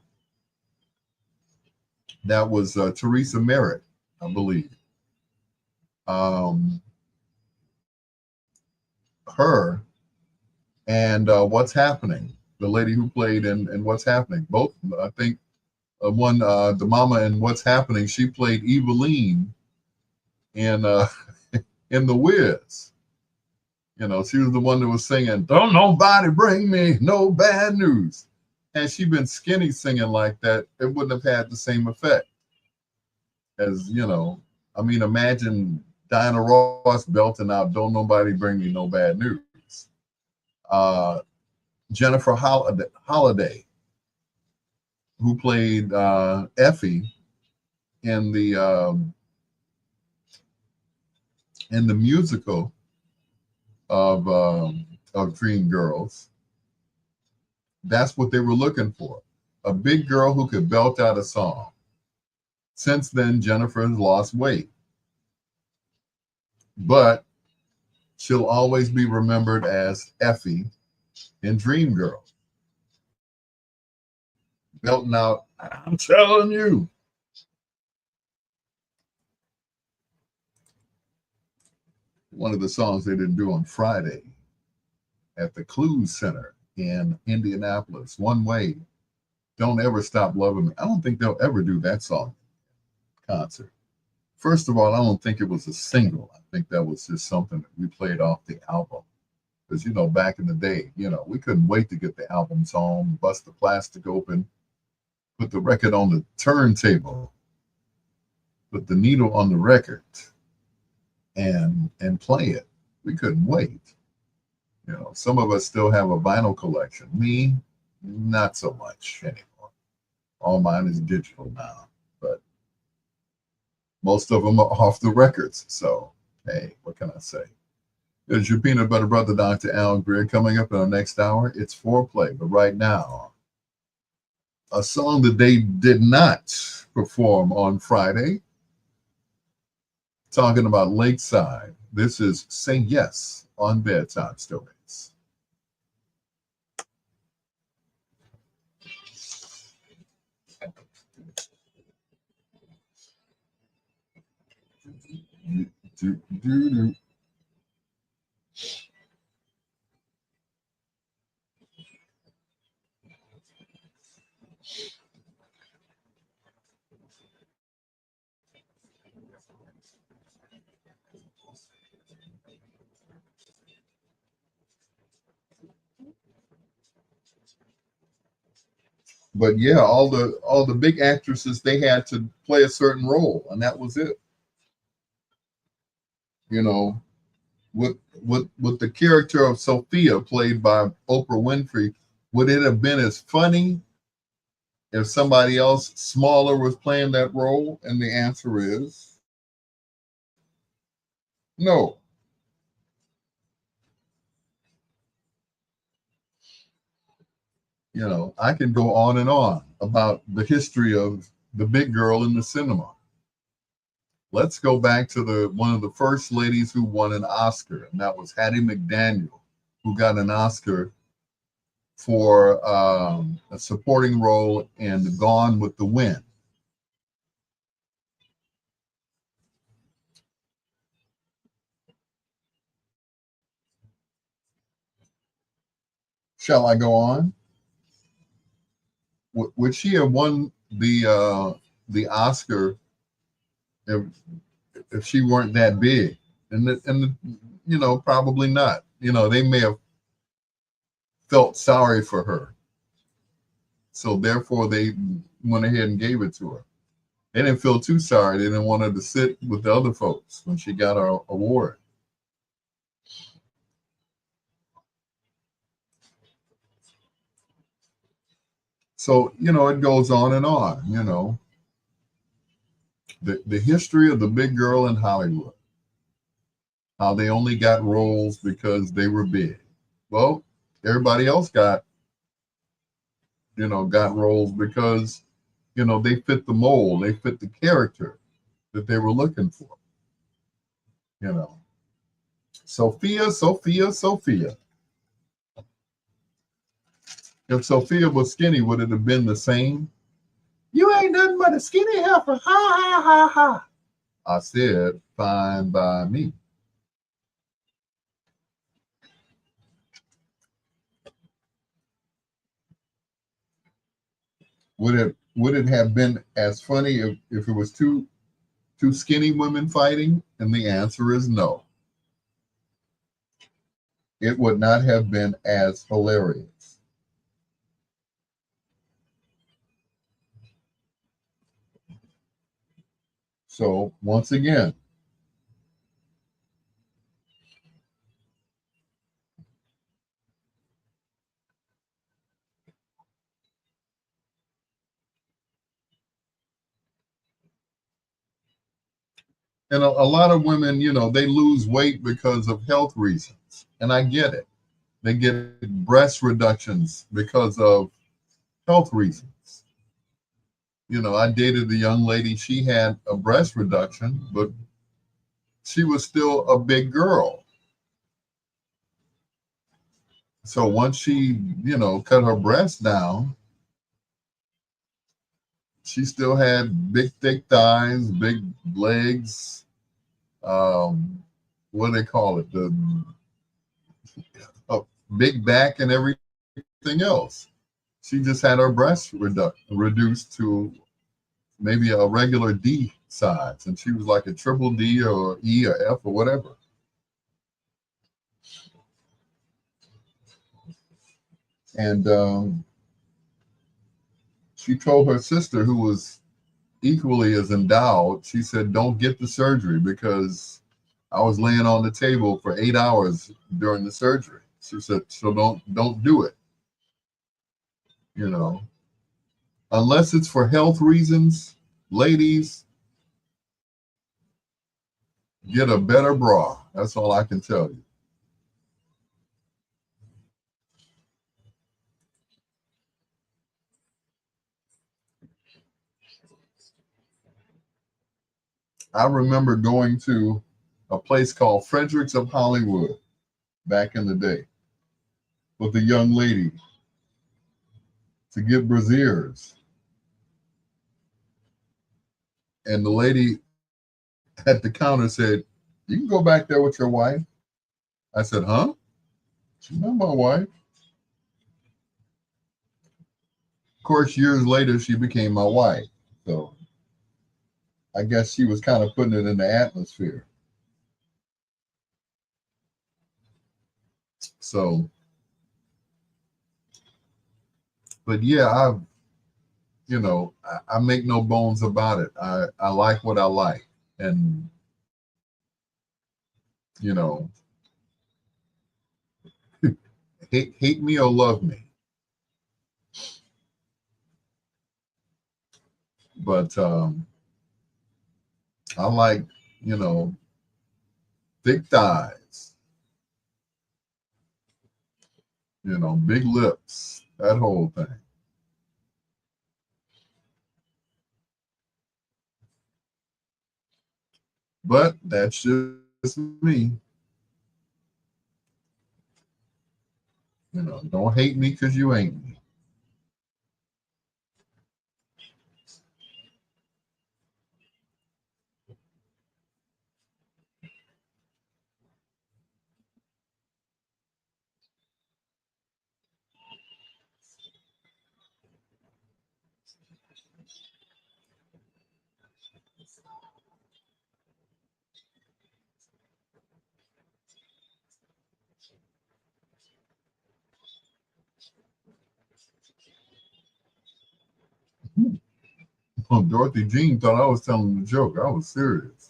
That was Teresa Merritt, I believe. Her and What's Happening, the lady who played in What's Happening. Both, I think, one, the mama in What's Happening, she played Eveline in in The Wiz. She was the one that was singing, "Don't nobody bring me no bad news." Had she been skinny singing like that, it wouldn't have had the same effect as, imagine Diana Ross belting out, "Don't nobody bring me no bad news." Jennifer Holliday, who played Effie in the musical of Dreamgirls. That's what they were looking for. A big girl who could belt out a song. Since then, Jennifer has lost weight, but she'll always be remembered as Effie in Dreamgirl. Belting out, I'm telling you. One of the songs they didn't do on Friday at the Clues Center in Indianapolis, One Way, Don't Ever Stop Loving Me. I don't think they'll ever do that song concert. First of all, I don't think it was a single. I think that was just something that we played off the album. Because, back in the day, we couldn't wait to get the albums home, bust the plastic open, put the record on the turntable, put the needle on the record, and play it. We couldn't wait. Some of us still have a vinyl collection. Me, not so much anymore. All mine is digital now, but most of them are off the records. So, hey, what can I say? There's your peanut butter brother, Dr. Al Greer. Coming up in our next hour, it's Foreplay. But right now, a song that they did not perform on Friday, talking about Lakeside. This is Say Yes on Bedtime Stories. But yeah, all the big actresses, they had to play a certain role, and that was it. You know, with the character of Sophia, played by Oprah Winfrey, would it have been as funny if somebody else smaller was playing that role? And the answer is no. I can go on and on about the history of the big girl in the cinema. Let's go back to one of the first ladies who won an Oscar, and that was Hattie McDaniel, who got an Oscar for a supporting role in Gone with the Wind. Shall I go on? Would she have won the Oscar if she weren't that big? And probably not. They may have felt sorry for her, so therefore they went ahead and gave it to her. They didn't feel too sorry. They didn't want her to sit with the other folks when she got her award. So, it goes on and on, the history of the big girl in Hollywood, how they only got roles because they were big. Well, everybody else got roles because, they fit the mold, they fit the character that they were looking for. Sophia. If Sophia was skinny, would it have been the same? You ain't nothing but a skinny heifer. Ha, ha, ha, ha. I said, fine by me. Would it have been as funny if it was two skinny women fighting? And the answer is no. It would not have been as hilarious. So once again, and a lot of women, they lose weight because of health reasons. And I get it. They get breast reductions because of health reasons. I dated a young lady. She had a breast reduction, but she was still a big girl. So once she, cut her breast down, she still had big, thick thighs, big legs. Um, what do they call it? The big back and everything else. She just had her breast reduced to maybe a regular D size, and she was like a triple D or E or F or whatever. And she told her sister, who was equally as endowed, she said, "Don't get the surgery because I was laying on the table for 8 hours during the surgery." She said, "So don't do it, you know, unless it's for health reasons. Ladies, get a better bra. That's all I can tell you." I remember going to a place called Fredericks of Hollywood back in the day with a young lady to get brasiers. And the lady at the counter said, "You can go back there with your wife." I said, "Huh? She's not my wife." Of course, years later, she became my wife. So I guess she was kind of putting it in the atmosphere. So, but yeah, I make no bones about it. I like what I like. And, you know, hate me or love me. But I like, you know, thick thighs, big lips, that whole thing. But that's just me. Don't hate me because you ain't me. Well, Dorothy Jean thought I was telling a joke. I was serious.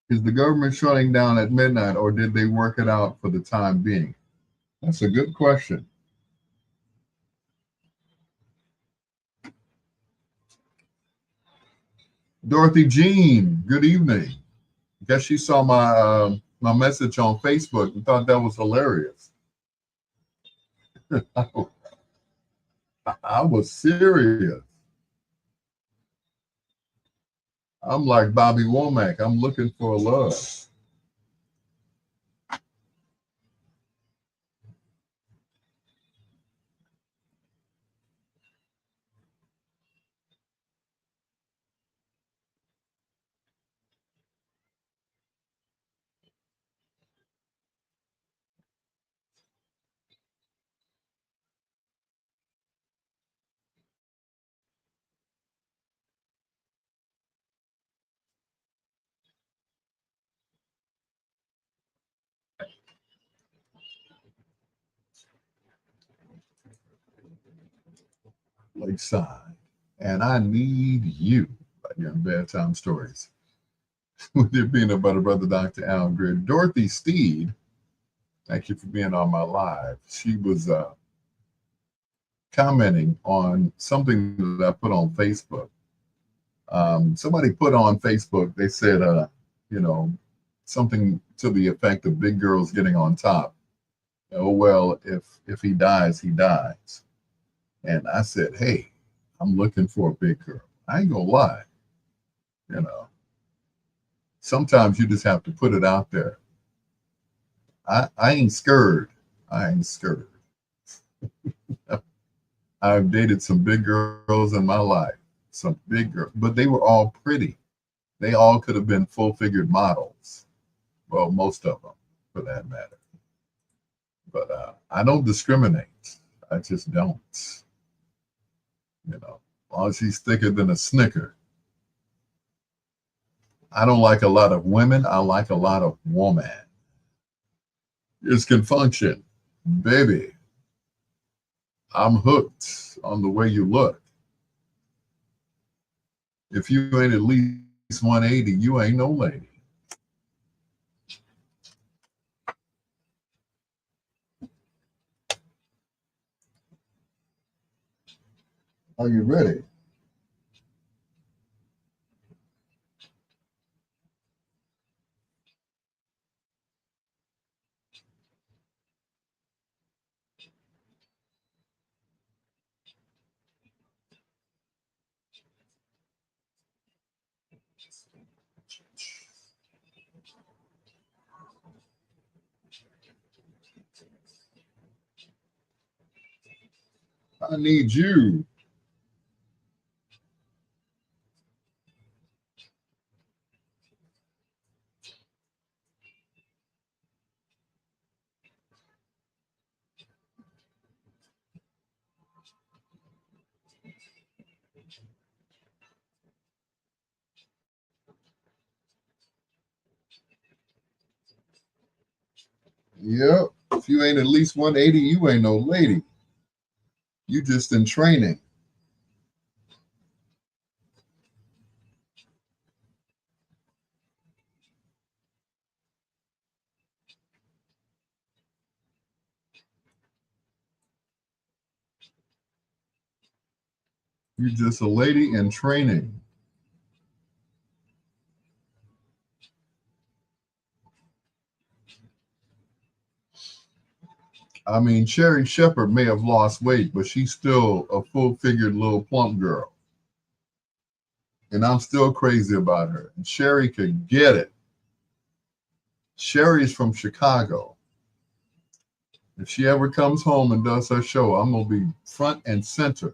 Is the government shutting down at midnight, or did they work it out for the time being? That's a good question. Dorothy Jean, good evening. Guess she saw my message on Facebook and thought that was hilarious. I was serious. I'm like Bobby Womack. I'm looking for love. Lakeside. And I need you right here in Bedtime Stories. With your peanut butter brother, Dr. Al Greer. Dorothy Steed, thank you for being on my live. She was commenting on something that I put on Facebook. Somebody put on Facebook, they said, you know, something to the effect of big girls getting on top. Oh, well, if he dies, he dies. And I said, hey, I'm looking for a big girl. I ain't gonna lie, you know. Sometimes you just have to put it out there. I ain't scared. I ain't scared. I've dated some big girls in my life, some big girls, but they were all pretty. They all could have been full-figured models. Well, most of them, for that matter. But I don't discriminate. I just don't. You know, as long as he's thicker than a Snicker. I don't like a lot of women. I like a lot of woman. It can function, baby. I'm hooked on the way you look. If you ain't at least 180, you ain't no lady. Are you ready? I need you. Yep. If you ain't at least 180, you ain't no lady. You just in training. You just a lady in training. I mean, Sherry Shepherd may have lost weight, but she's still a full-figured little plump girl. And I'm still crazy about her. And Sherry could get it. Sherry's from Chicago. If she ever comes home and does her show, I'm going to be front and center.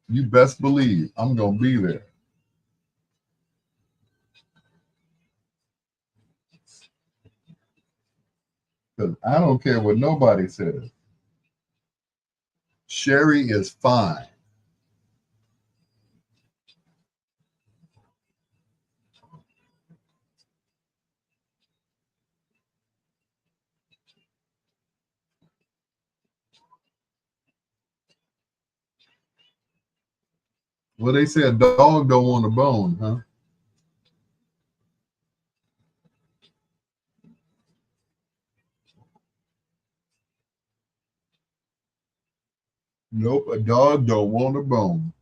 You best believe I'm going to be there. Because I don't care what nobody says. Sherry is fine. Well, they say a dog don't want a bone, huh? Nope, a dog don't want a bone.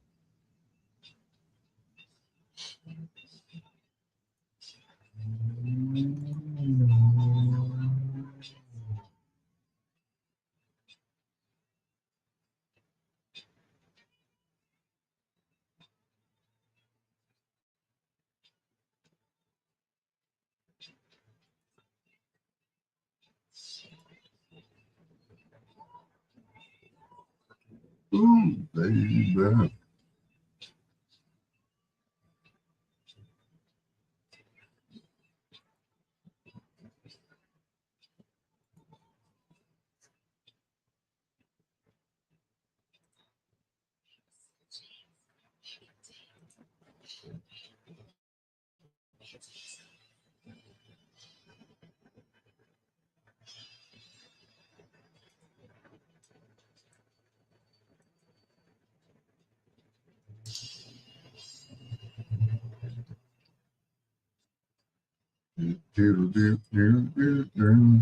Ooh, baby. Do, do, do, do, do.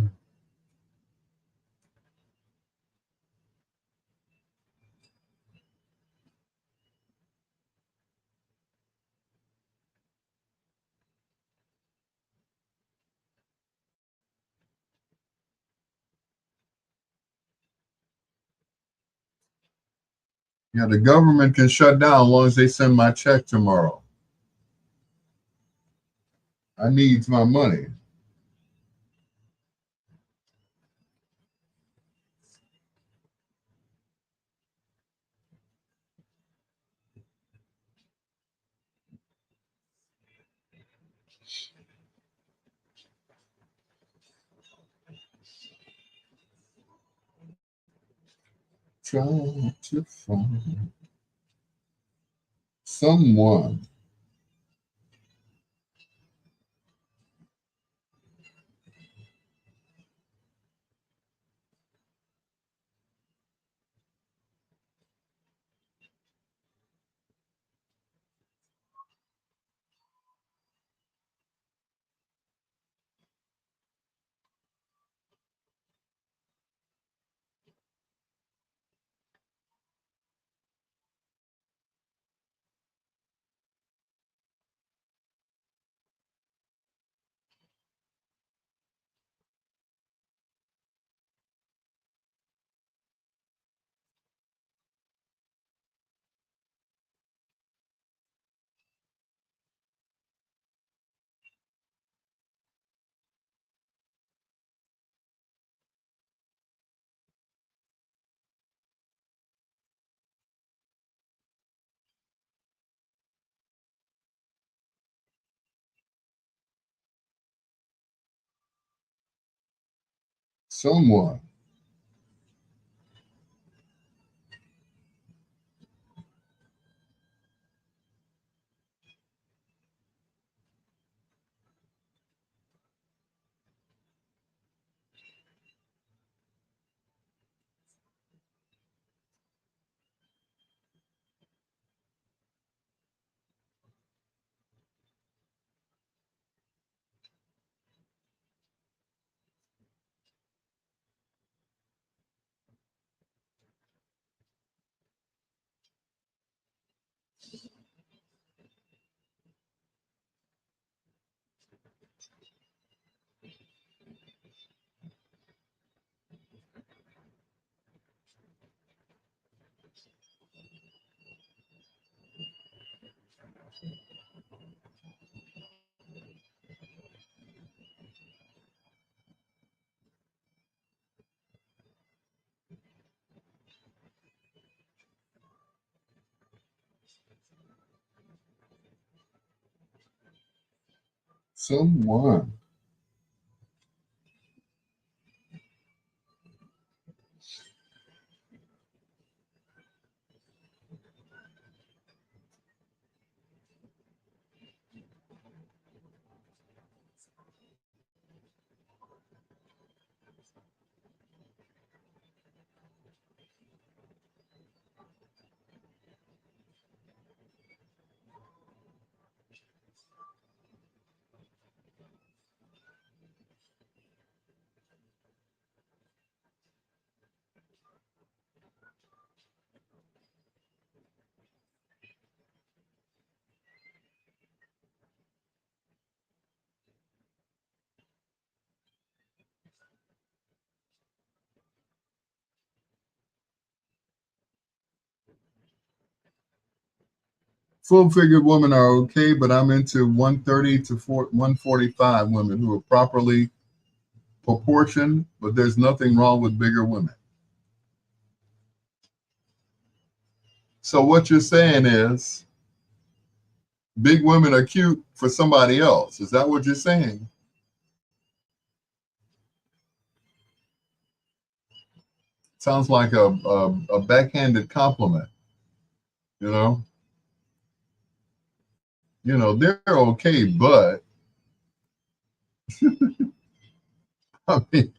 Yeah, the government can shut down as long as they send my check tomorrow. I needs my money. Trying to find someone. Someone. Someone. Full-figured women are okay, but I'm into 130 to 145 women who are properly proportioned, but there's nothing wrong with bigger women. So what you're saying is big women are cute for somebody else. Is that what you're saying? Sounds like a backhanded compliment, you know? They're okay, but I mean,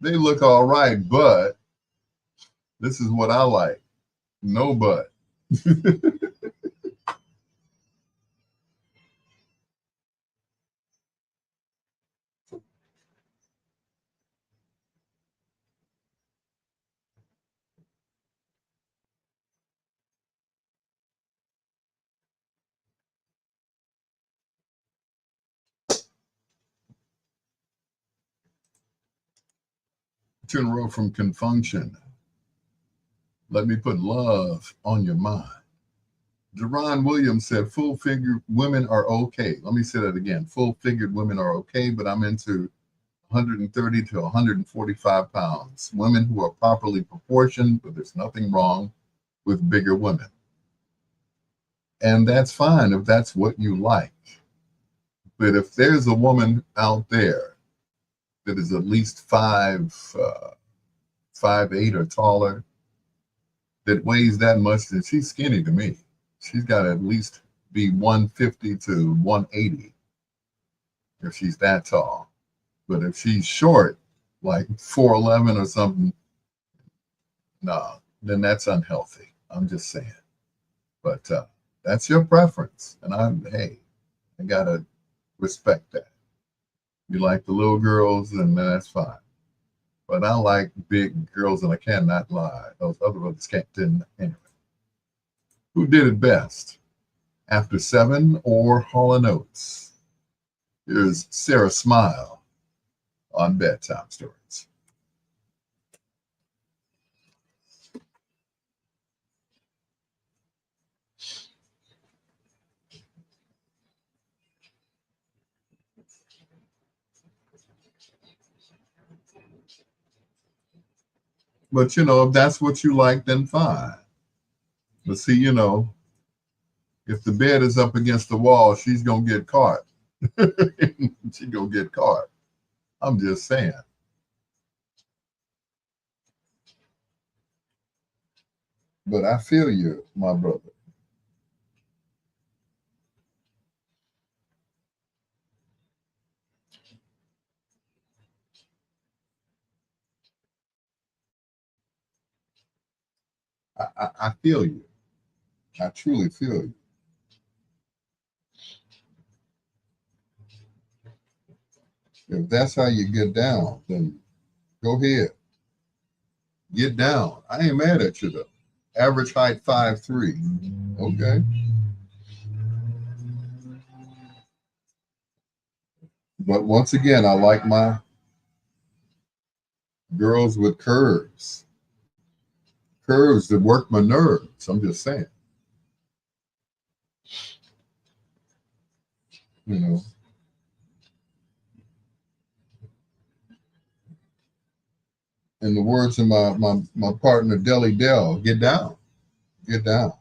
they look all right, but this is what I like. No but. Turn row from confunction. Let me put love on your mind. Jerron Williams said full-figured women are okay. Let me say that again. Full-figured women are okay, but I'm into 130 to 145 pounds. Women who are properly proportioned, but there's nothing wrong with bigger women. And that's fine if that's what you like. But if there's a woman out there that is at least 5'8" or taller, that weighs that much, then she's skinny to me. She's got to at least be 150 to 180 if she's that tall. But if she's short, like 4'11" or something, no, then that's unhealthy. I'm just saying. But that's your preference. And I got to respect that. You like the little girls, and that's fine. But I like big girls, and I cannot lie. Those other ones can't do anyway. Who did it best? After 7 or Hall & Oates? Here's Sarah Smile on Bedtime Stories. But, if that's what you like, then fine. But see, if the bed is up against the wall, she's going to get caught. She's going to get caught. I'm just saying. But I feel you, my brother. I feel you. I truly feel you. If that's how you get down, then go ahead. Get down. I ain't mad at you though. Average height 5'3". Okay. But once again, I like my girls with curves. Curves that work my nerves. I'm just saying. You know. In the words of my partner Deli Dell, get down. Get down.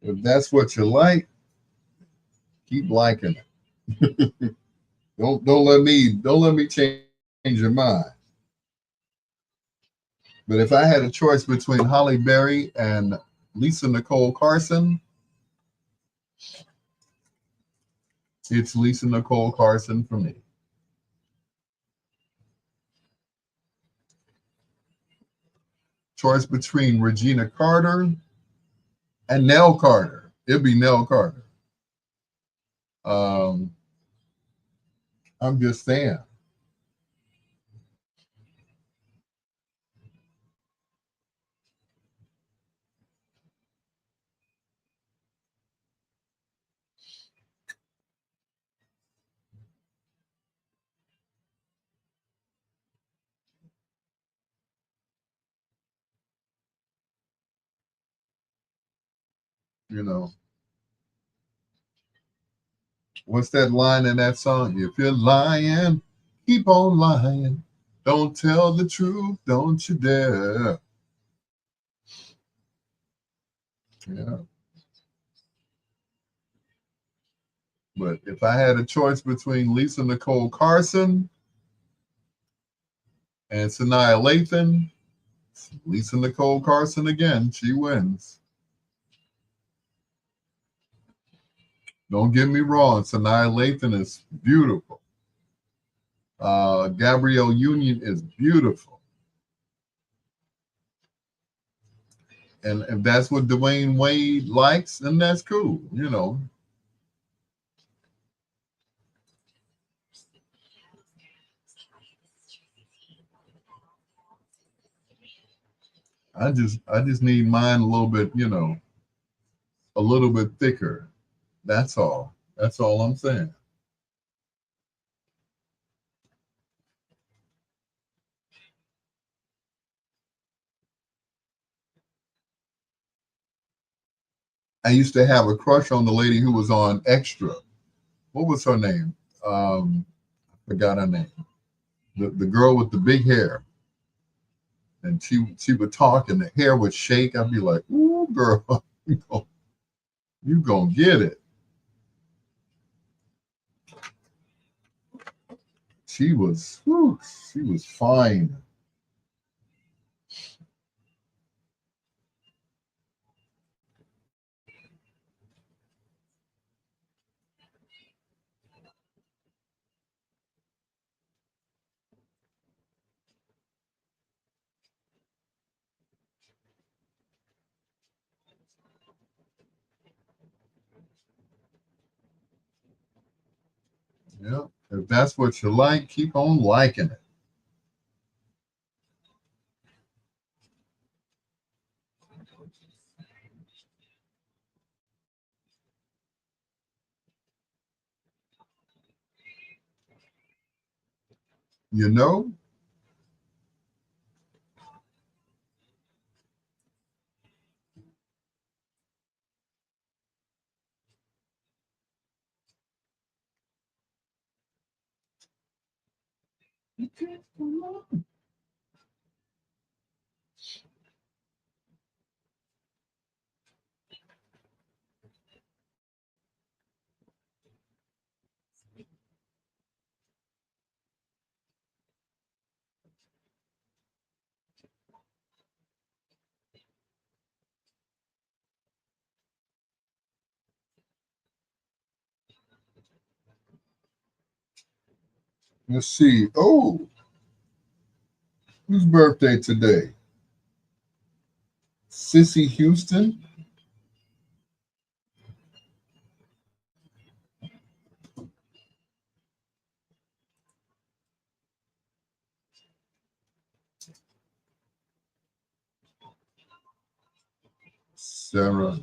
If that's what you like, keep liking it. Don't let me change your mind. But if I had a choice between Holly Berry and Lisa Nicole Carson, it's Lisa Nicole Carson for me. choice between Regina Carter and Nell Carter. It'd be Nell Carter. Um, I'm just saying, you know, what's that line in that song? If you're lying, keep on lying. Don't tell the truth, don't you dare. Yeah. But if I had a choice between Lisa Nicole Carson and Sanaa Lathan, Lisa Nicole Carson again. She wins. Don't get me wrong. Sanaa Lathan is beautiful. Gabrielle Union is beautiful. And if that's what Dwayne Wade likes, then that's cool. You know, I just need mine a little bit, a little bit thicker. That's all. That's all I'm saying. I used to have a crush on the lady who was on Extra. What was her name? I forgot her name. The girl with the big hair. And she would talk and the hair would shake. I'd be like, "Ooh, girl, you gonna get it." She was fine. Yeah, if that's what you like, keep on liking it. You know, let's see. Oh, whose birthday today? Sissy Houston. Sarah.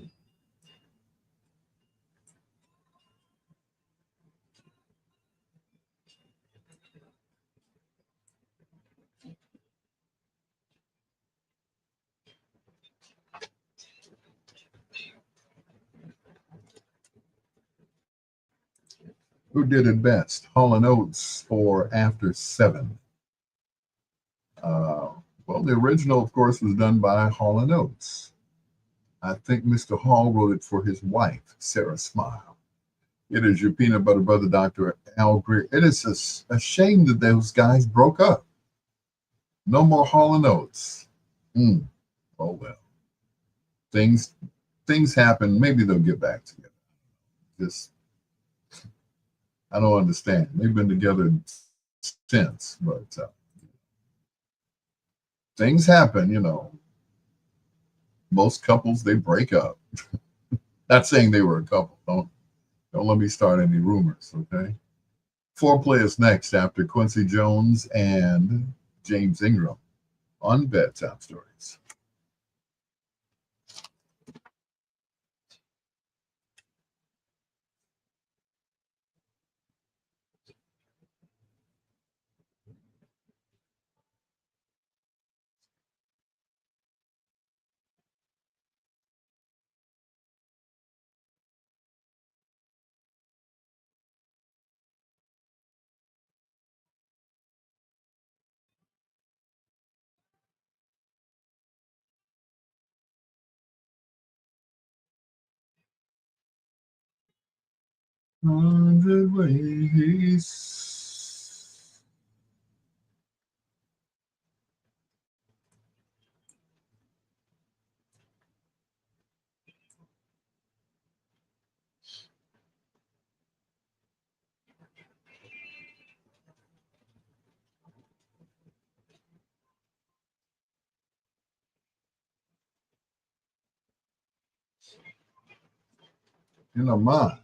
Who did it best? Hall and Oates or After Seven? Uh, well, the original, of course, was done by Hall and Oates. I think Mr. Hall wrote it for his wife, Sarah Smile. It is your peanut butter brother, Dr. Al Greer. It is a shame that those guys broke up. No more Hall and Oates. Mm. Oh well, things things happen. Maybe they'll get back together. Just I don't understand. They've been together since, but things happen. Most couples they break up. Not saying they were a couple. Don't let me start any rumors, okay? Foreplay is next after Quincy Jones and James Ingram on Bedtime Stories. Hundred ways. In a mind.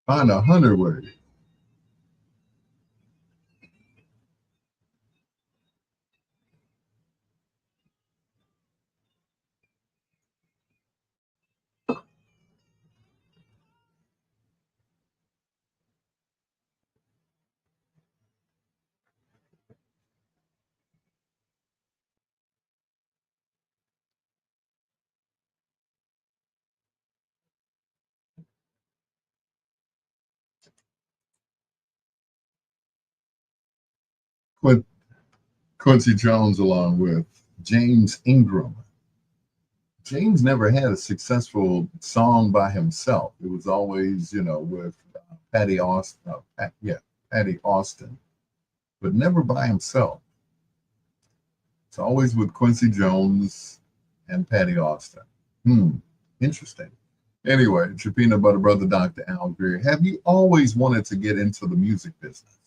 Find 100 ways. Quin- Quincy Jones along with James Ingram. James never had a successful song by himself. It was always, with Patty Austin. Patty Austin, but never by himself. It's always with Quincy Jones and Patty Austin. Hmm, interesting. Anyway, it's your peanut butter brother, Dr. Al Greer. Have you always wanted to get into the music business?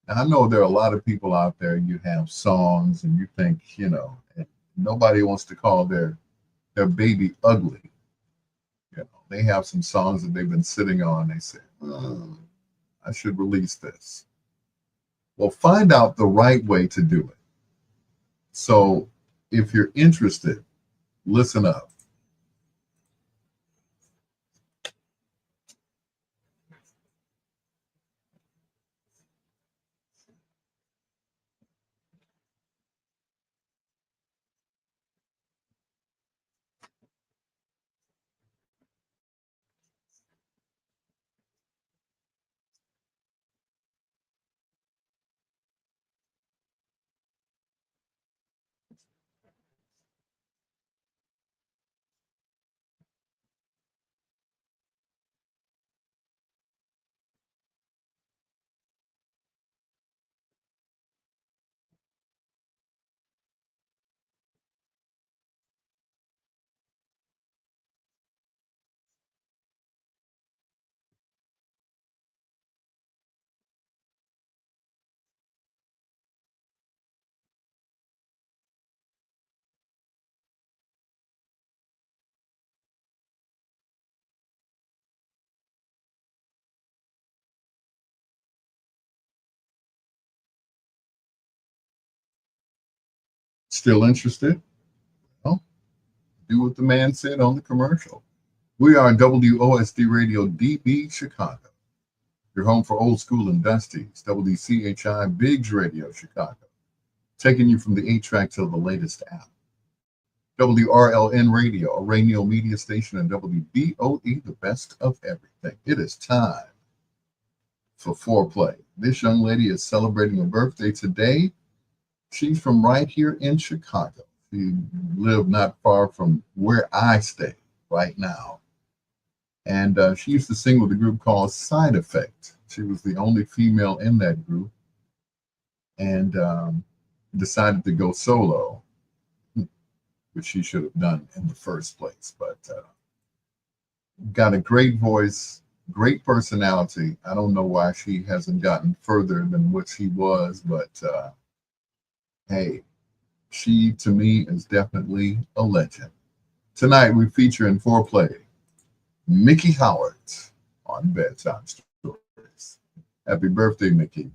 Now, I know there are a lot of people out there, you have songs and you think, and nobody wants to call their baby ugly. They have some songs that they've been sitting on. They say, I should release this. Well, find out the right way to do it. So if you're interested, listen up. Still interested? Well, do what the man said on the commercial. We are WOSD Radio DB Chicago, your home for old school and dusties. WCHI Biggs Radio Chicago, taking you from the 8-track to the latest app. WRLN Radio, a radio media station, and WBOE, the best of everything. It is time for foreplay. This young lady is celebrating a birthday today. She's from right here in Chicago. She lived not far from where I stay right now. And she used to sing with a group called Side Effect. She was the only female in that group and decided to go solo, which she should have done in the first place. But got a great voice, great personality. I don't know why she hasn't gotten further than what she was, but hey, she to me is definitely a legend. Tonight we feature in foreplay Mickey Howard on Bedtime Stories. Happy birthday, Mickey.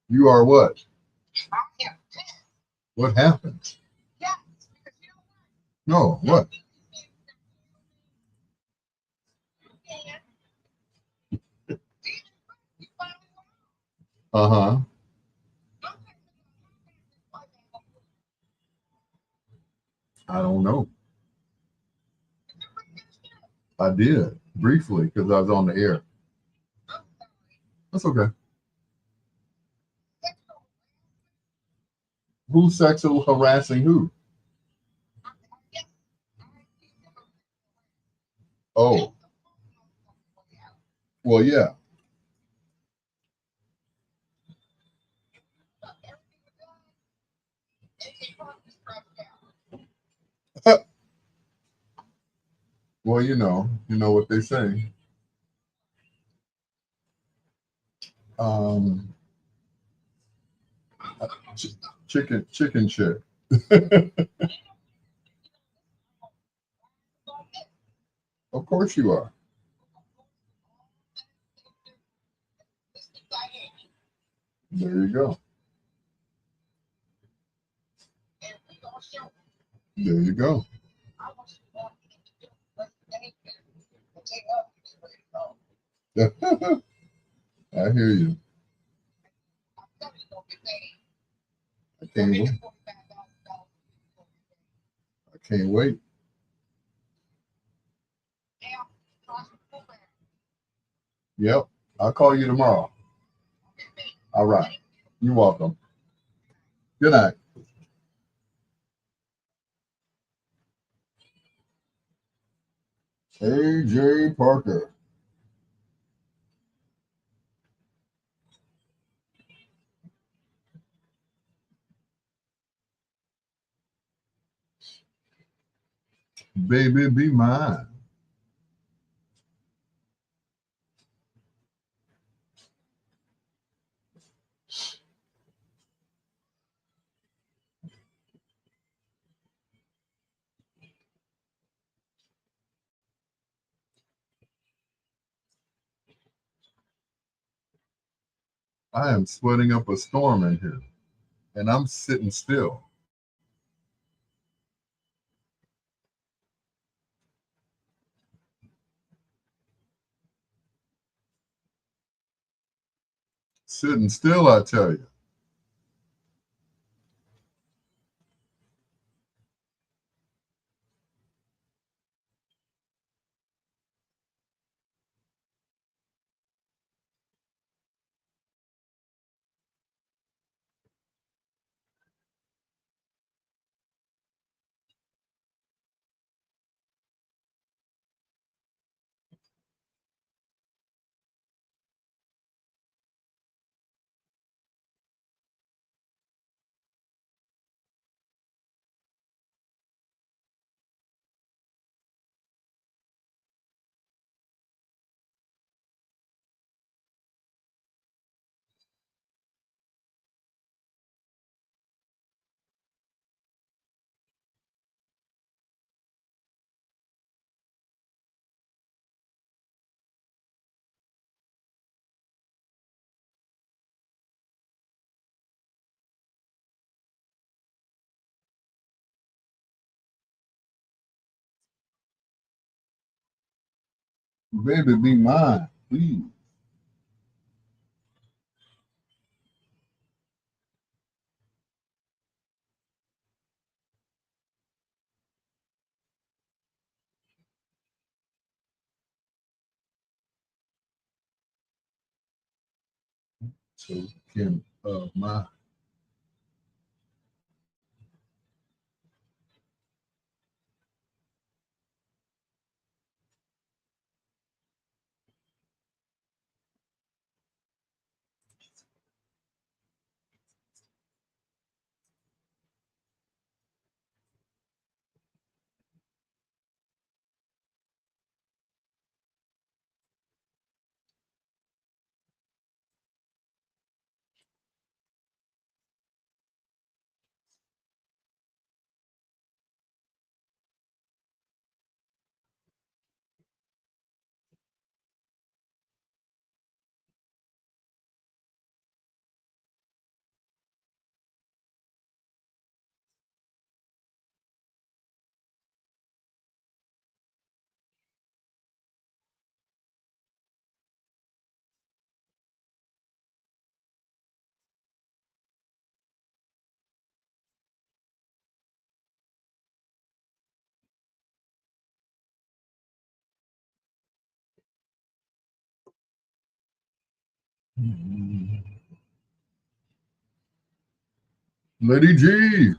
You are what? What happened? No, what? Uh-huh. I don't know. I did briefly because I was on the air. That's okay. Who's sexual harassing who? Oh, well, yeah. Well, you know what they say. Um, ch- chicken shit. Of course you are. There you go. There you go. I hear you. I can't wait. I can't wait. Yep. I'll call you tomorrow. All right. You're welcome. Good night. AJ Parker. Baby, be mine. I am sweating up a storm in here, and I'm sitting still. Sitting still, I tell you. Baby, be mine, please. So can my Lady G.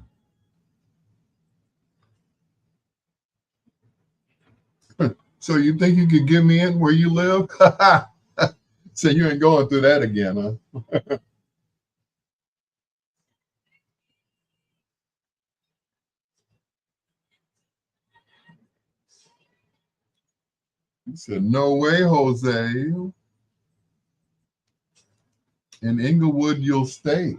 So you think you could get me in where you live? So you ain't going through that again, huh? He said, no way, Jose. In Inglewood, you'll stay.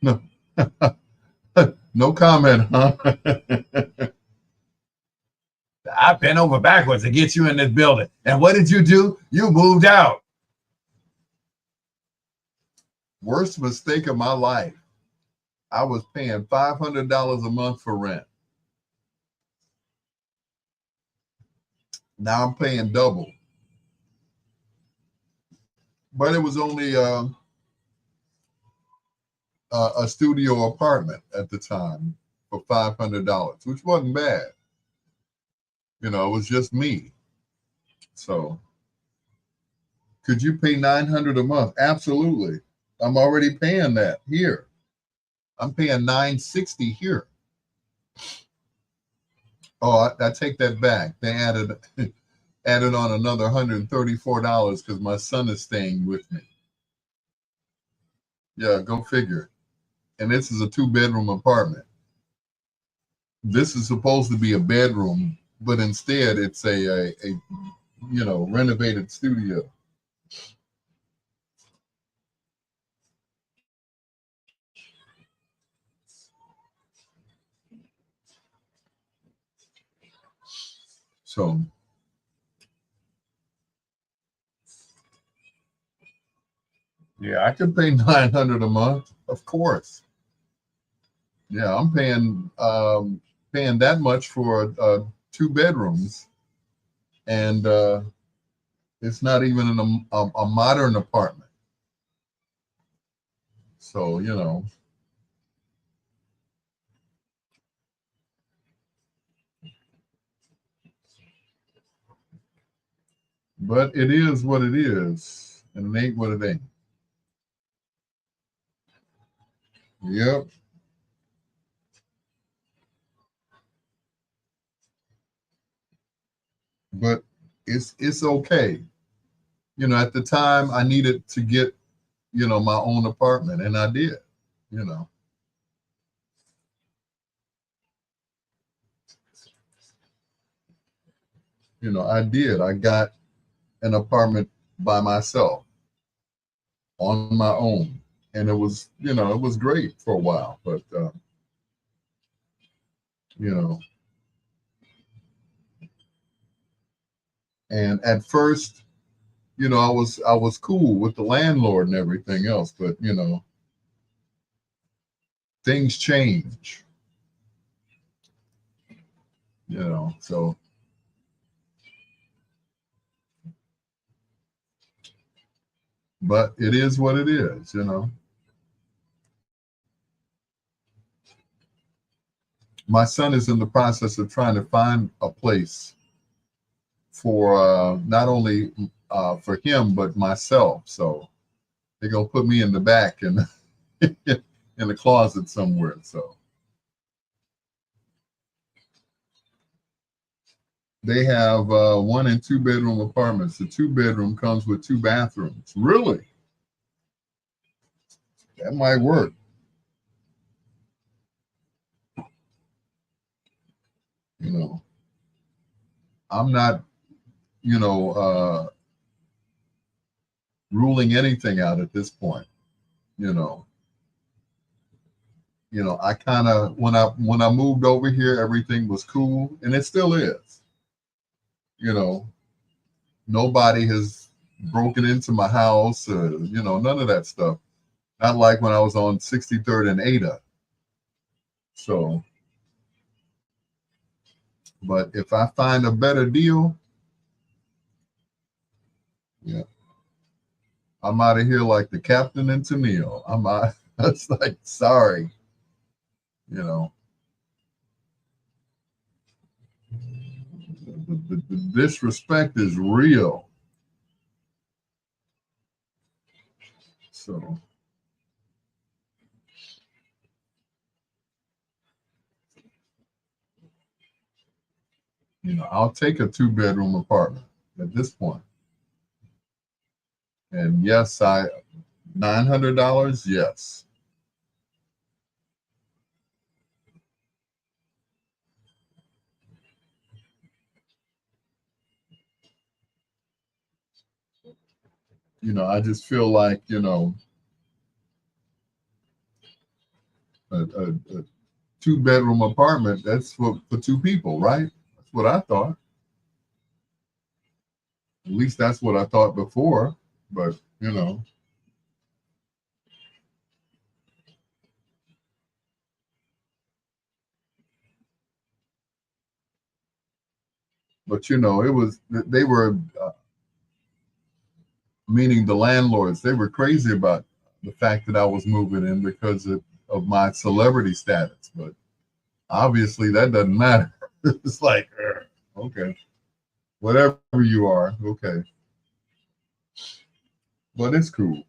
No, no comment, huh? I bent over backwards to get you in this building. And what did you do? You moved out. Worst mistake of my life. I was paying $500 a month for rent. Now I'm paying double. But it was only a studio apartment at the time for $500, which wasn't bad. You know, it was just me. So could you pay $900 a month? Absolutely. I'm already paying that here. I'm paying $960 here. Oh, I take that back. They added on another $134 because my son is staying with me. Yeah, go figure. And this is a 2-bedroom apartment. This is supposed to be a bedroom, but instead it's a renovated studio. So yeah, I could pay $900 a month, of course. Yeah, I'm paying that much for 2 bedrooms, and it's not even in a modern apartment. So but it is what it is, and it ain't what it ain't. Yep. But it's okay. At the time I needed to get my own apartment, and I did. You know. You know, I did. I got an apartment by myself on my own, and it was, you know, it was great for a while. But you know, and at first, you know, I was cool with the landlord and everything else, but you know, things change. You know, so but it is what it is. You know, my son is in the process of trying to find a place for not only for him but myself. So they're gonna put me in the back and in the closet somewhere. So they have 1 and 2 bedroom apartments. The 2 bedroom comes with 2 bathrooms. Really, that might work. You know, I'm not, you know, ruling anything out at this point. You know, I kind of when I moved over here, everything was cool, and it still is. You know, nobody has broken into my house. You know, none of that stuff. Not like when I was on 63rd and Ada. So, but if I find a better deal, yeah, I'm out of here like the captain in Tennille. I'm out. It's like, sorry, you know, the disrespect is real. So, you know, I'll take a 2 bedroom apartment at this point. And yes, $900, yes. You know, I just feel like, you know, a 2 bedroom apartment, that's for 2 people, right? That's what I thought. At least that's what I thought before. But, you know, but, you know, it was, they were, meaning the landlords, they were crazy about the fact that I was moving in because of my celebrity status. But obviously that doesn't matter. It's like, okay, whatever you are, okay. But it's cool.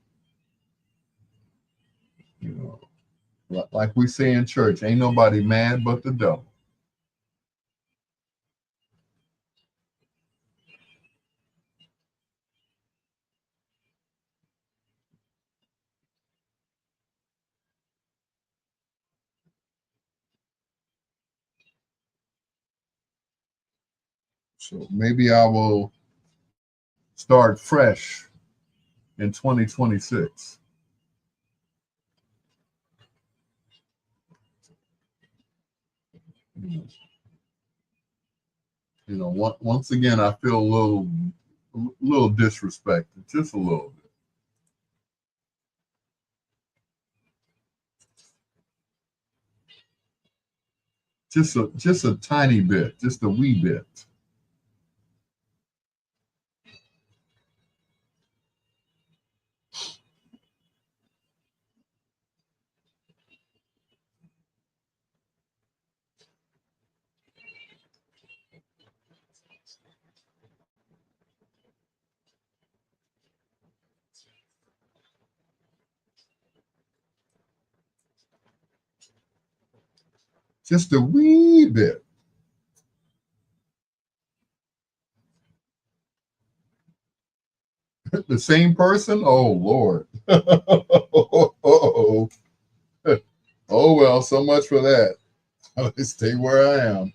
You know, like we say in church, ain't nobody mad but the devil. So maybe I will start fresh in 2026. You know, once again, I feel a little disrespected, just a little bit, just a tiny bit, just a wee bit. Just a wee bit. The same person? Oh Lord. Oh, oh well, so much for that. I'll stay where I am.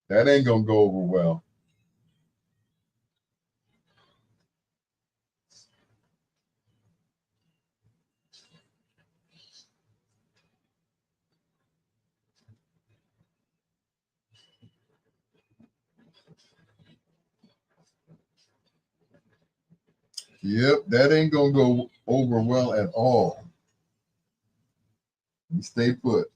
That ain't gonna go over well. Yep, that ain't gonna go over well at all. You stay put.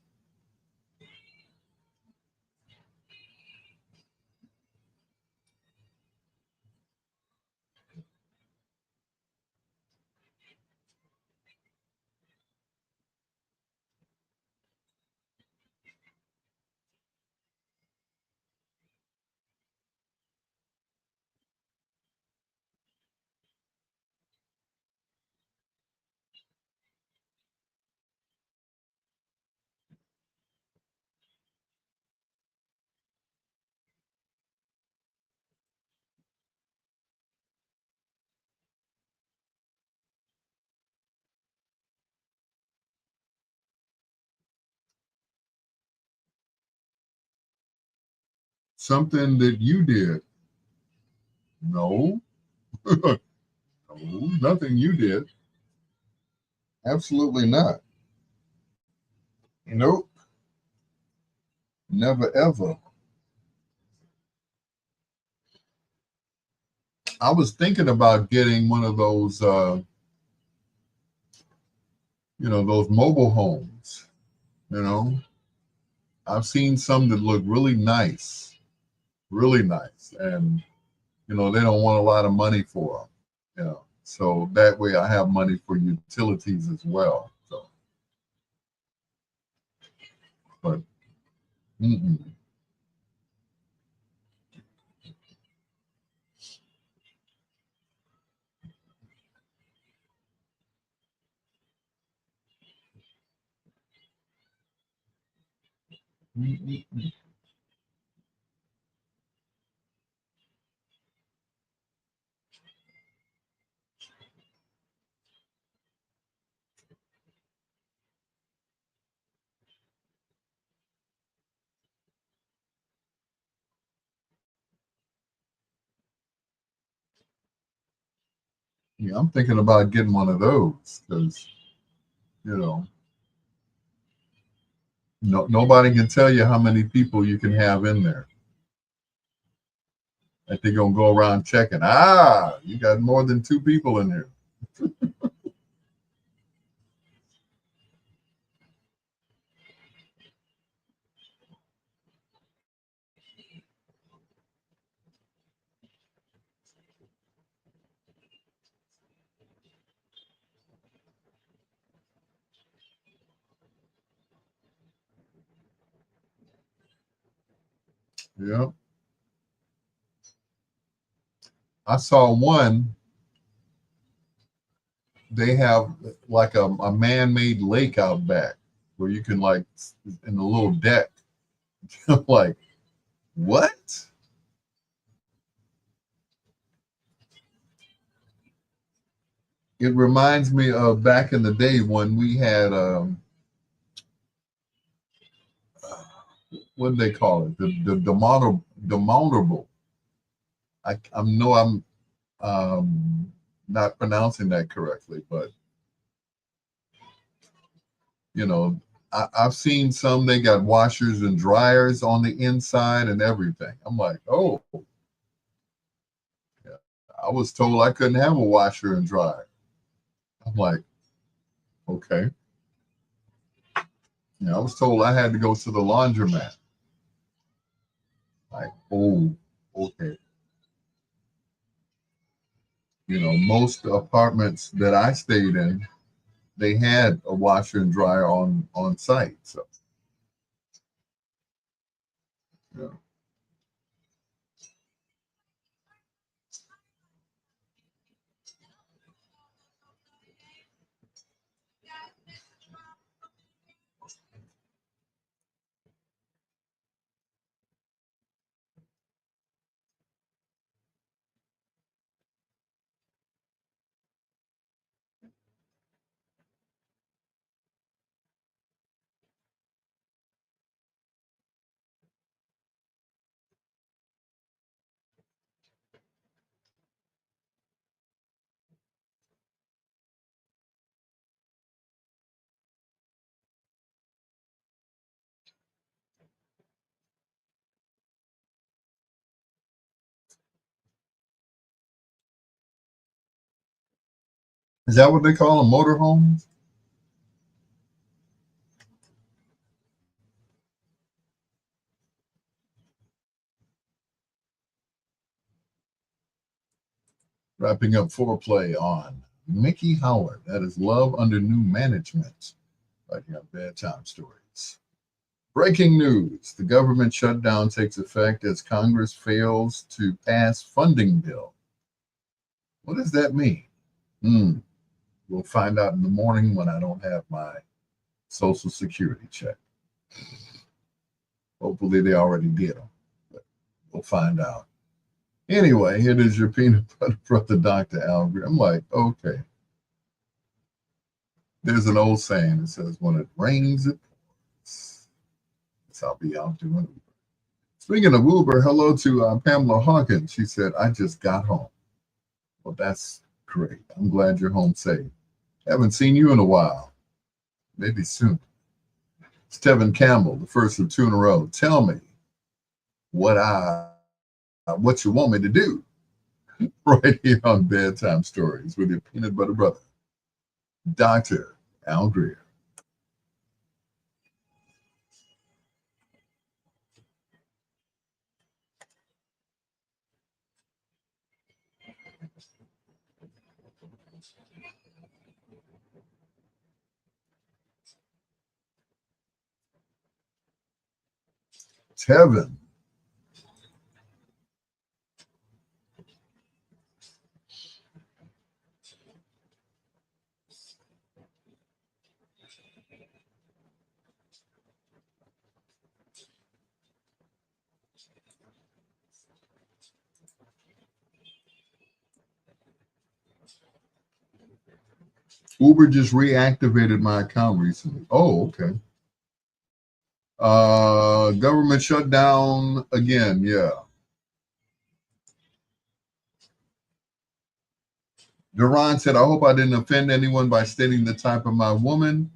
Something that you did. No, no, nothing you did. Absolutely not. Nope, never ever. I was thinking about getting one of those, those mobile homes. You know, I've seen some that look really nice, and they don't want a lot of money for them. So that way I have money for utilities as well. So, but mm-mm, mm-mm. Yeah, I'm thinking about getting one of those because you know nobody can tell you how many people you can have in there. Like they're gonna go around checking. Ah, you got more than two people in here. Yeah, I saw one. They have like a man-made lake out back where you can like in a little deck. I'm like, what? It reminds me of back in the day when we had what do they call it? The demountable. I know I'm not pronouncing that correctly, but you know, I've seen some. They got washers and dryers on the inside and everything. I'm like, oh, yeah. I was told I couldn't have a washer and dryer. I'm like, okay. Yeah, I was told I had to go to the laundromat. Like, oh, okay. Most apartments that I stayed in, they had a washer and dryer on site. So, yeah. Is that what they call them, motorhomes? Wrapping up foreplay on Mickey Howard. That is Love Under New Management, right here on Bedtime Stories. Breaking news. The government shutdown takes effect as Congress fails to pass funding bill. What does that mean? We'll find out in the morning when I don't have my Social Security check. Hopefully they already did them, but we'll find out. Anyway, it is your peanut butter brother, Dr. Al Greer. I'm like, okay. There's an old saying that says, when it rains, it pours. So I'll be out doing Uber. Speaking of Uber, hello to Pamela Hawkins. She said, I just got home. Well, that's great. I'm glad you're home safe. Haven't seen you in a while. Maybe soon. It's Tevin Campbell, the first of two in a row. Tell me what you want me to do right here on Bedtime Stories with your peanut butter brother, Dr. Al Greer. Tevin. Uber just reactivated my account recently. Oh, okay. Government shutdown again. Yeah. Duran said, I hope I didn't offend anyone by stating the type of my woman.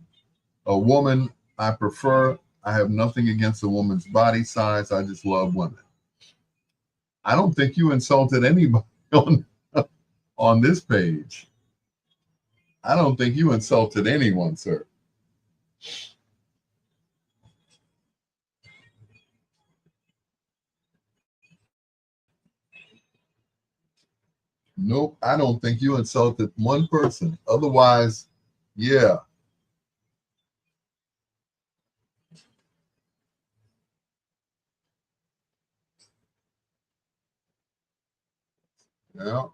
A woman I prefer. I have nothing against a woman's body size. I just love women. I don't think you insulted anybody on this page. I don't think you insulted anyone, sir. Nope, I don't think you insulted one person. Otherwise, yeah. Yeah.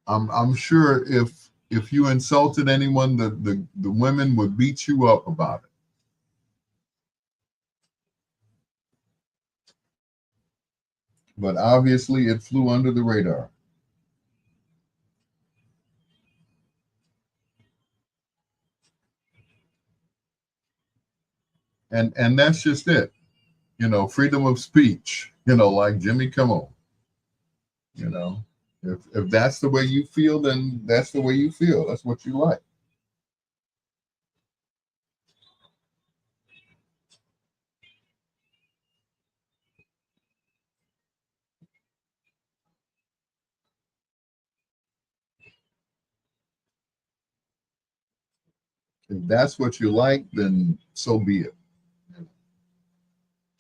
I'm sure if you insulted anyone, the women would beat you up about it. But obviously it flew under the radar. And that's just it. Freedom of speech, like Jimmy Kimmel. If that's the way you feel, then that's the way you feel. That's what you like. If that's what you like, then so be it.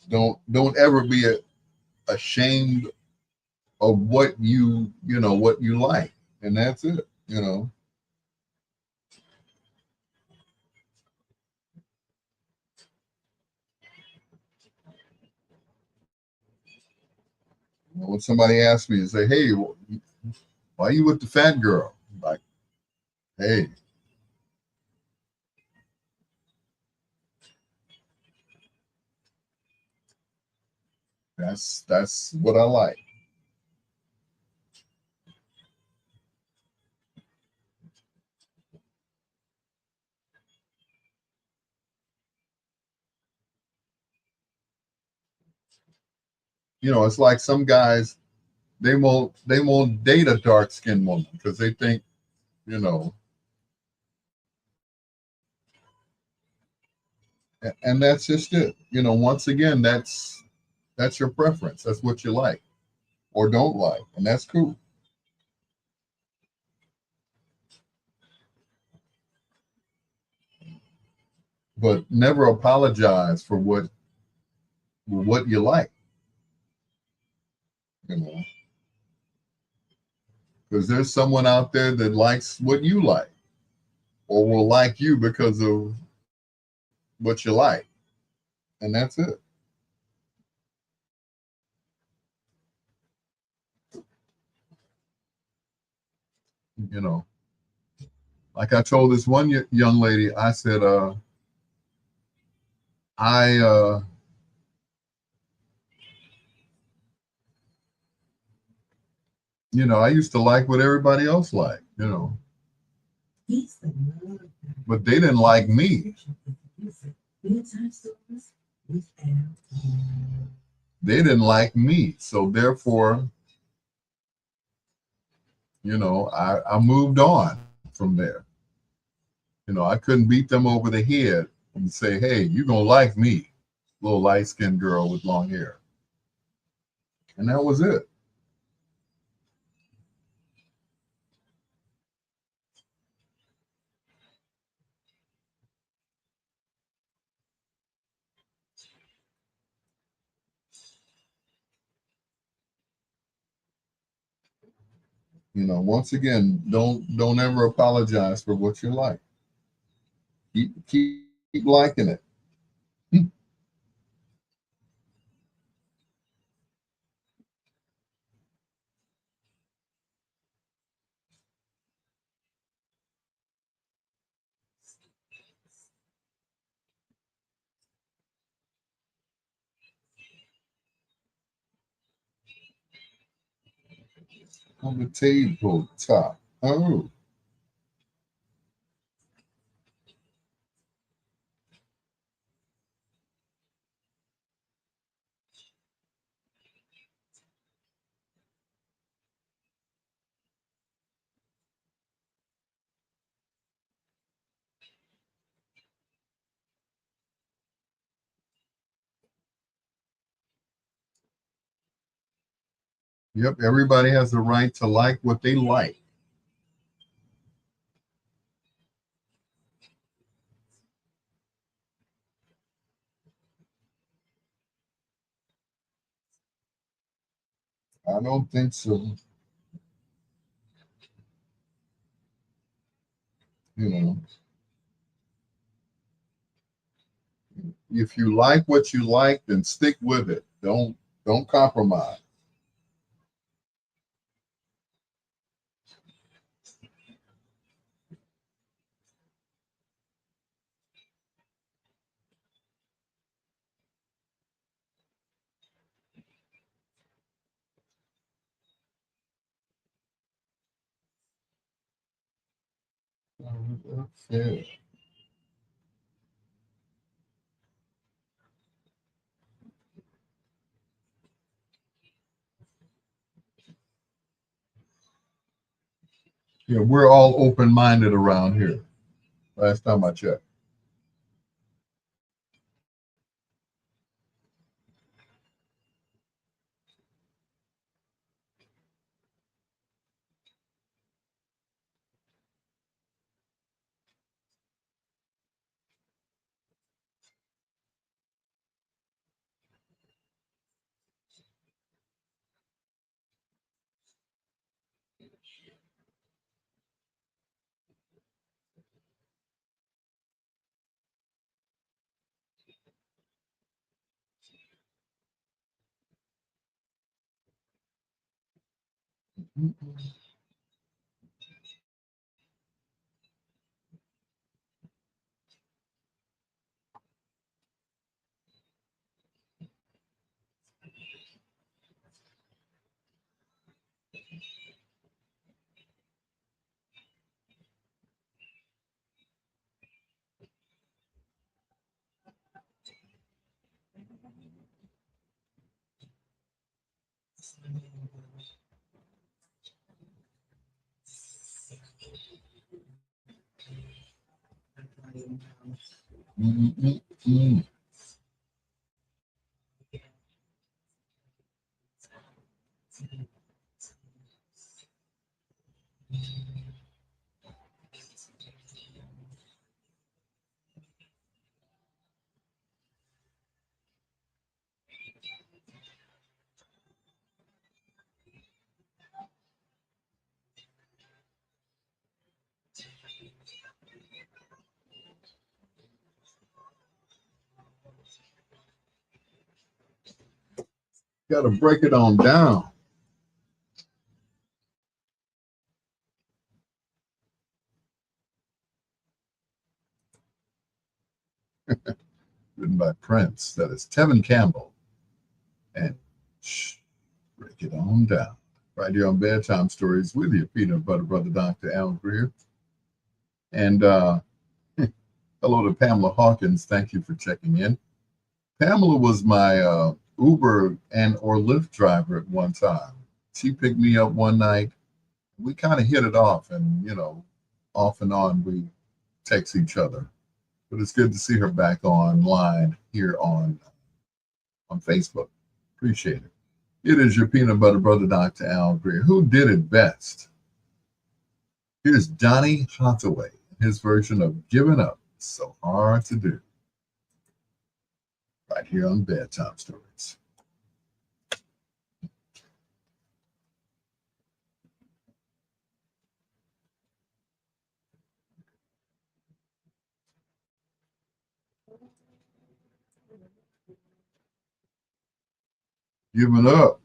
Don't ever be ashamed of what you like, and that's it. When somebody asks me to say, hey, why are you with the fat girl? Like, hey, that's what I like. It's like some guys, they won't date a dark skinned woman because they think, you know, and that's just it. Once again, that's your preference. That's what you like or don't like, and that's cool. but never apologize for what you like, you know, because there's someone out there that likes what you like or will like you because of what you like, and that's it. You know, like I told this one young lady, I said, I I used to like what everybody else liked, but they didn't like me. They didn't like me, so therefore, I moved on from there. I couldn't beat them over the head and say, "Hey, you're gonna like me, little light-skinned girl with long hair," and that was it. Once again, don't ever apologize for what you like. Keep liking it. On the tabletop. Oh, yep. Everybody has the right to like what they like. I don't think so. You know, if you like what you like, then stick with it. Don't compromise. Yeah. Yeah, we're all open-minded around here. Last time I checked. Mm, mm, mm. Got to break it on down. Written by Prince. That is Tevin Campbell. And break it on down. Right here on Bedtime Stories with your peanut butter brother, Dr. Al Greer. And hello to Pamela Hawkins. Thank you for checking in. Pamela was my Uber and or Lyft driver at one time. She picked me up one night. We kind of hit it off, and off and on we text each other. But it's good to see her back online here on Facebook. Appreciate it. It is your peanut butter brother, Dr. Al Greer. Who did it best? Here's Johnny Hathaway, his version of Giving Up. So hard to do. Right here on Bedtime Stories. Giving up.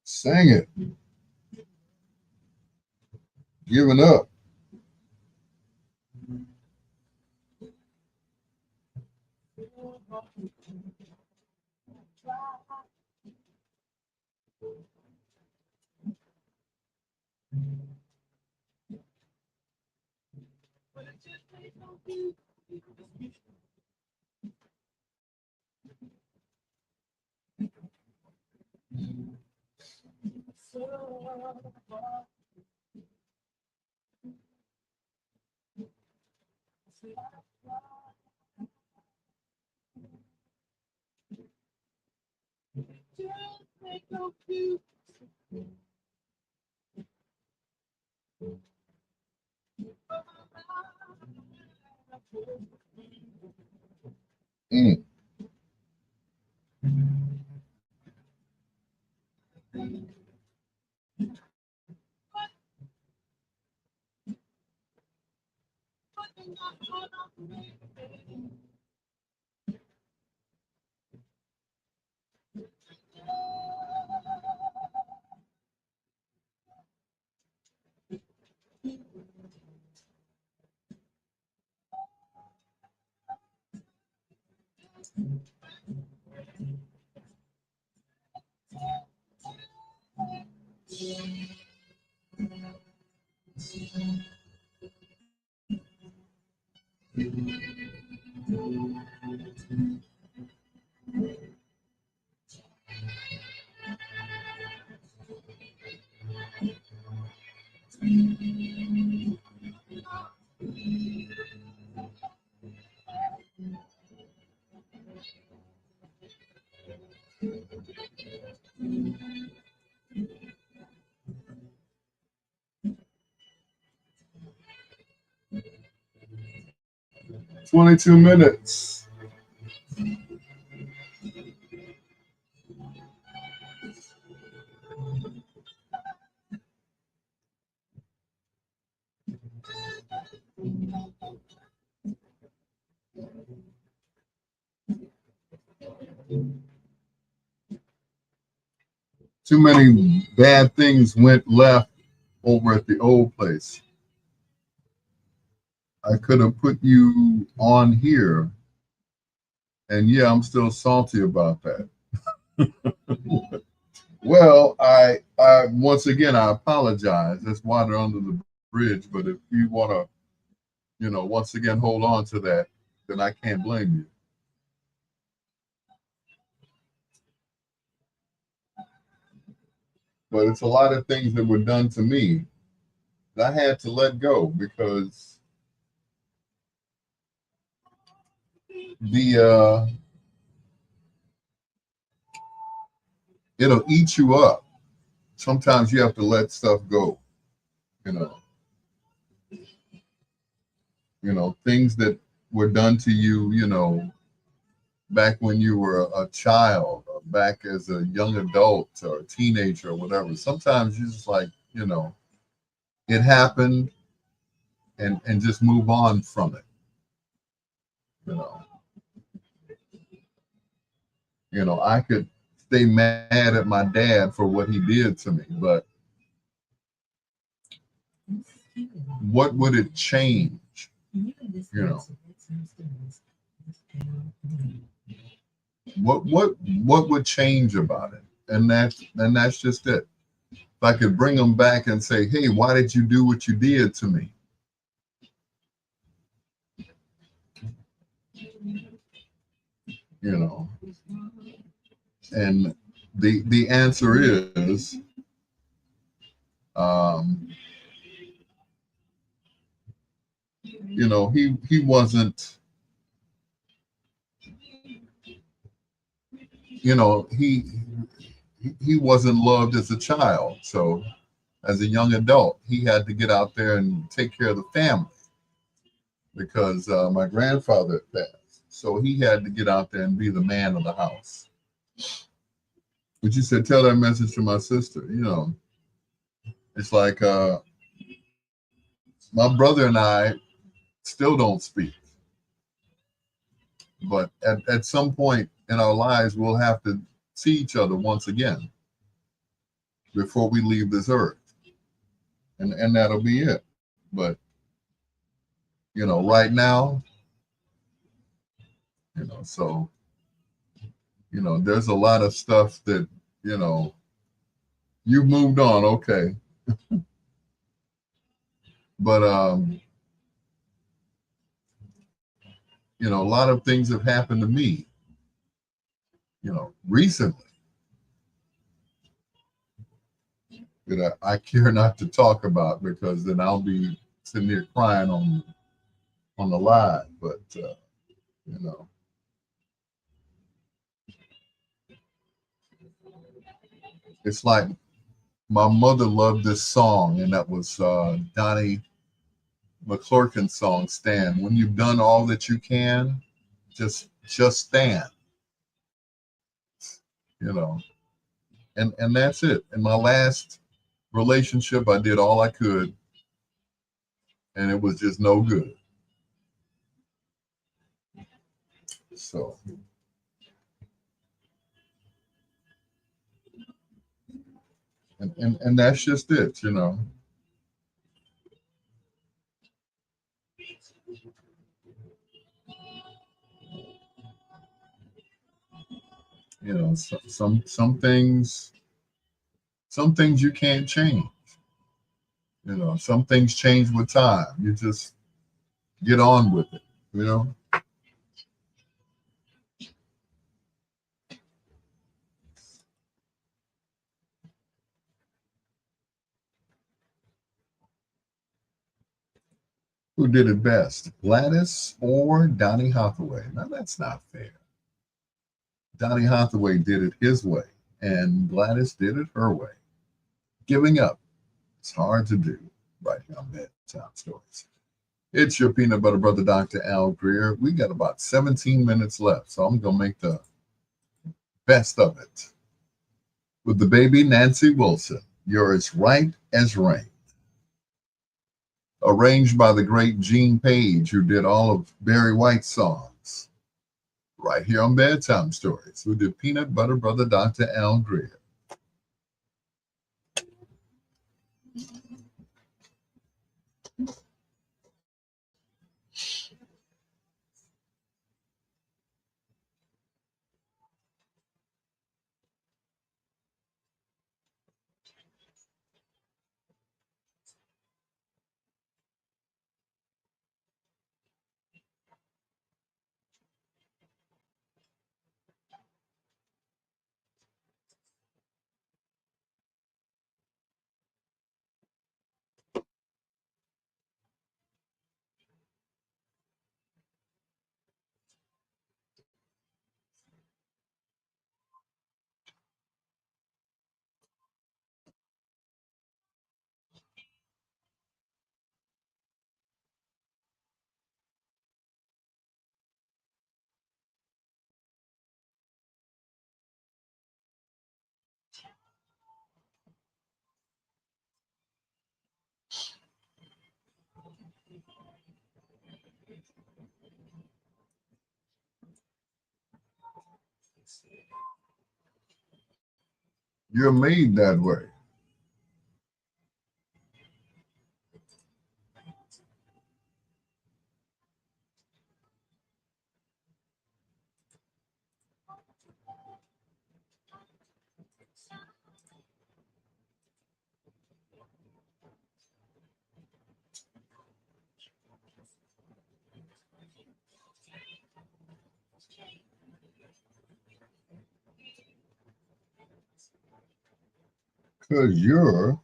Sing it. Giving up. Mm. 22 minutes. Too many bad things went left over at the old place. I could have put you on here, and yeah, I'm still salty about that. Well, I once again I apologize. There's water under the bridge, but if you want to, once again hold on to that, then I can't blame you. But it's a lot of things that were done to me that I had to let go because the it'll eat you up. Sometimes you have to let stuff go. You know, things that were done to you. Back when you were a child, or back as a young adult or a teenager or whatever. Sometimes you just like, it happened, and just move on from it. You know, I could stay mad at my dad for what he did to me, but what would it change? What would change about it? And that's just it. If I could bring them back and say, hey, why did you do what you did to me? And the answer is he wasn't, he wasn't loved as a child. So as a young adult, he had to get out there and take care of the family because my grandfather had passed. So he had to get out there and be the man of the house. But you said, tell that message to my sister. It's like my brother and I still don't speak. But at some point in our lives, we'll have to see each other once again before we leave this earth. And that'll be it. But, right now, so, there's a lot of stuff that, you've moved on, okay. But, a lot of things have happened to me, recently that I care not to talk about because then I'll be sitting here crying on the live. But, it's like my mother loved this song, and that was Donnie McClurkin's song, Stand. When you've done all that you can, just stand. And that's it. In my last relationship, I did all I could, and it was just no good. So, and that's just it, some things you can't change. Some things change with time. You just get on with it. Who did it best, Gladys or Donny Hathaway? Now that's not fair. Donny Hathaway did it his way, and Gladys did it her way. Giving up, it's hard to do right here on Bedtime Stories. It's your peanut butter brother, Dr. Al Greer. We got about 17 minutes left, so I'm going to make the best of it. With the baby Nancy Wilson, You're as Right as Rain. Arranged by the great Gene Page, who did all of Barry White's songs. Right here on Bedtime Stories with the peanut butter brother, Dr. Al Greer. You're made that way. Because you're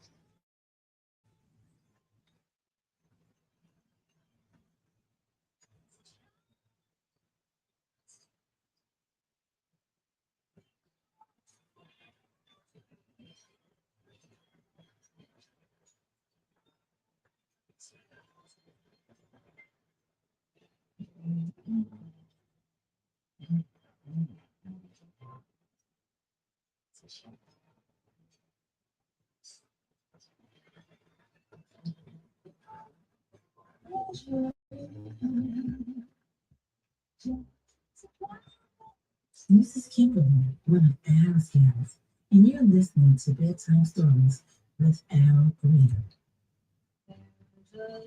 This is Kimberly, one of Al's gals, and you're listening to Bedtime Stories with Al Greer.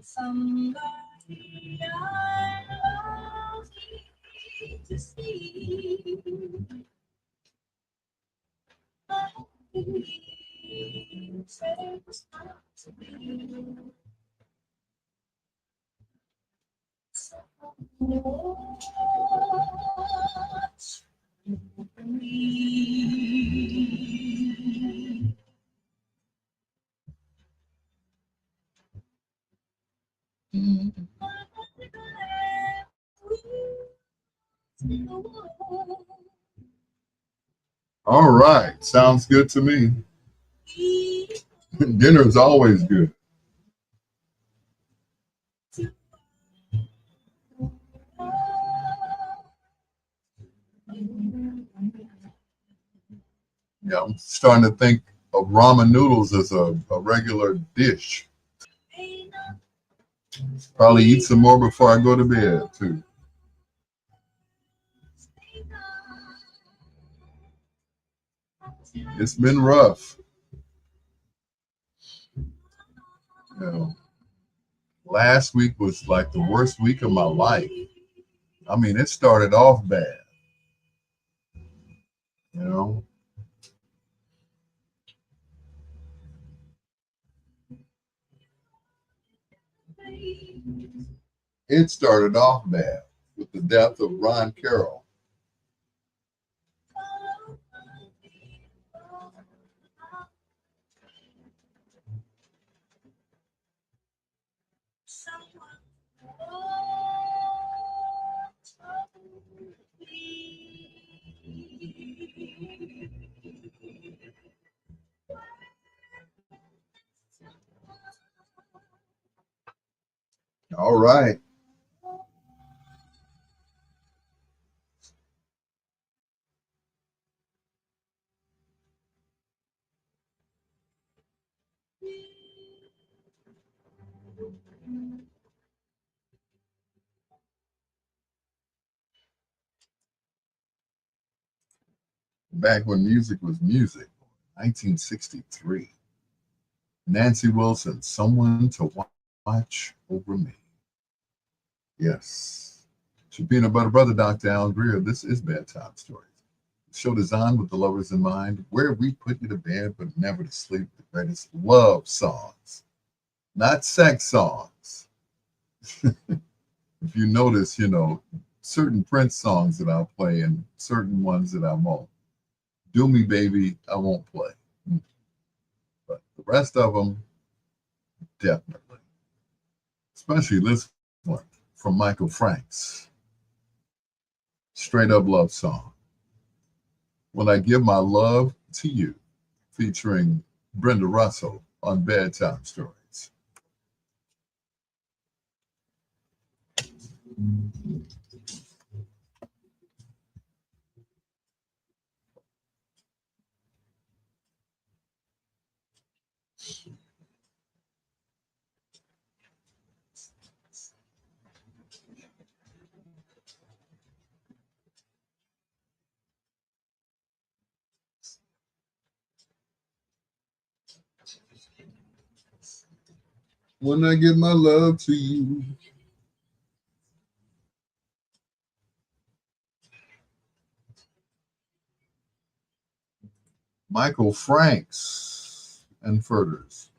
Somebody I love to see. all right. Sounds good to me. Dinner's always good. Yeah, I'm starting to think of ramen noodles as a regular dish. Probably eat some more before I go to bed, too. It's been rough. You know, last week was like the worst week of my life. I mean, it started off bad, you know. It started off bad with the death of Ron Carroll. All right. Back when music was music, 1963. Nancy Wilson, Someone to Watch Over Me. Yes. It's your peanut butter brother, Dr. Al Greer. This is Bedtime Stories. The show designed with the lovers in mind, where we put you to bed but never to sleep. The greatest love songs, not sex songs. If you notice, certain Prince songs that I'll play and certain ones that I won't. Do Me Baby, I won't play. But the rest of them, definitely. Especially this one from Michael Franks. Straight up love song. When I Give My Love to You, featuring Brenda Russell on Bedtime Stories. When I give my love to you. Michael Franks and Furters.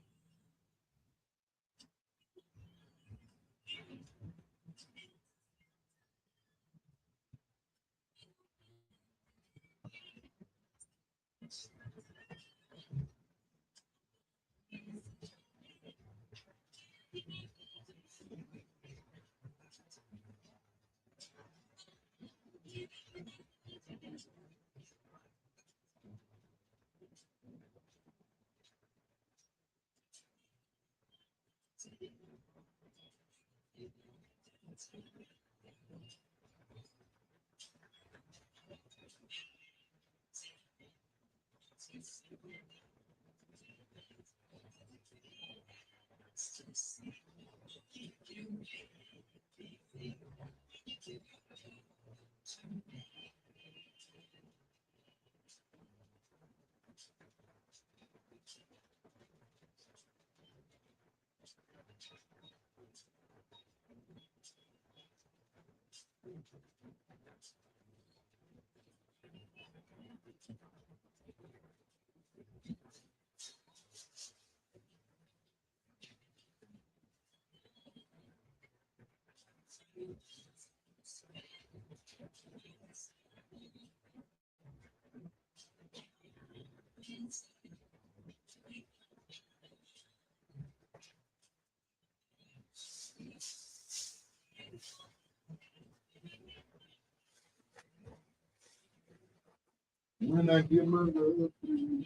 When I give my love to you.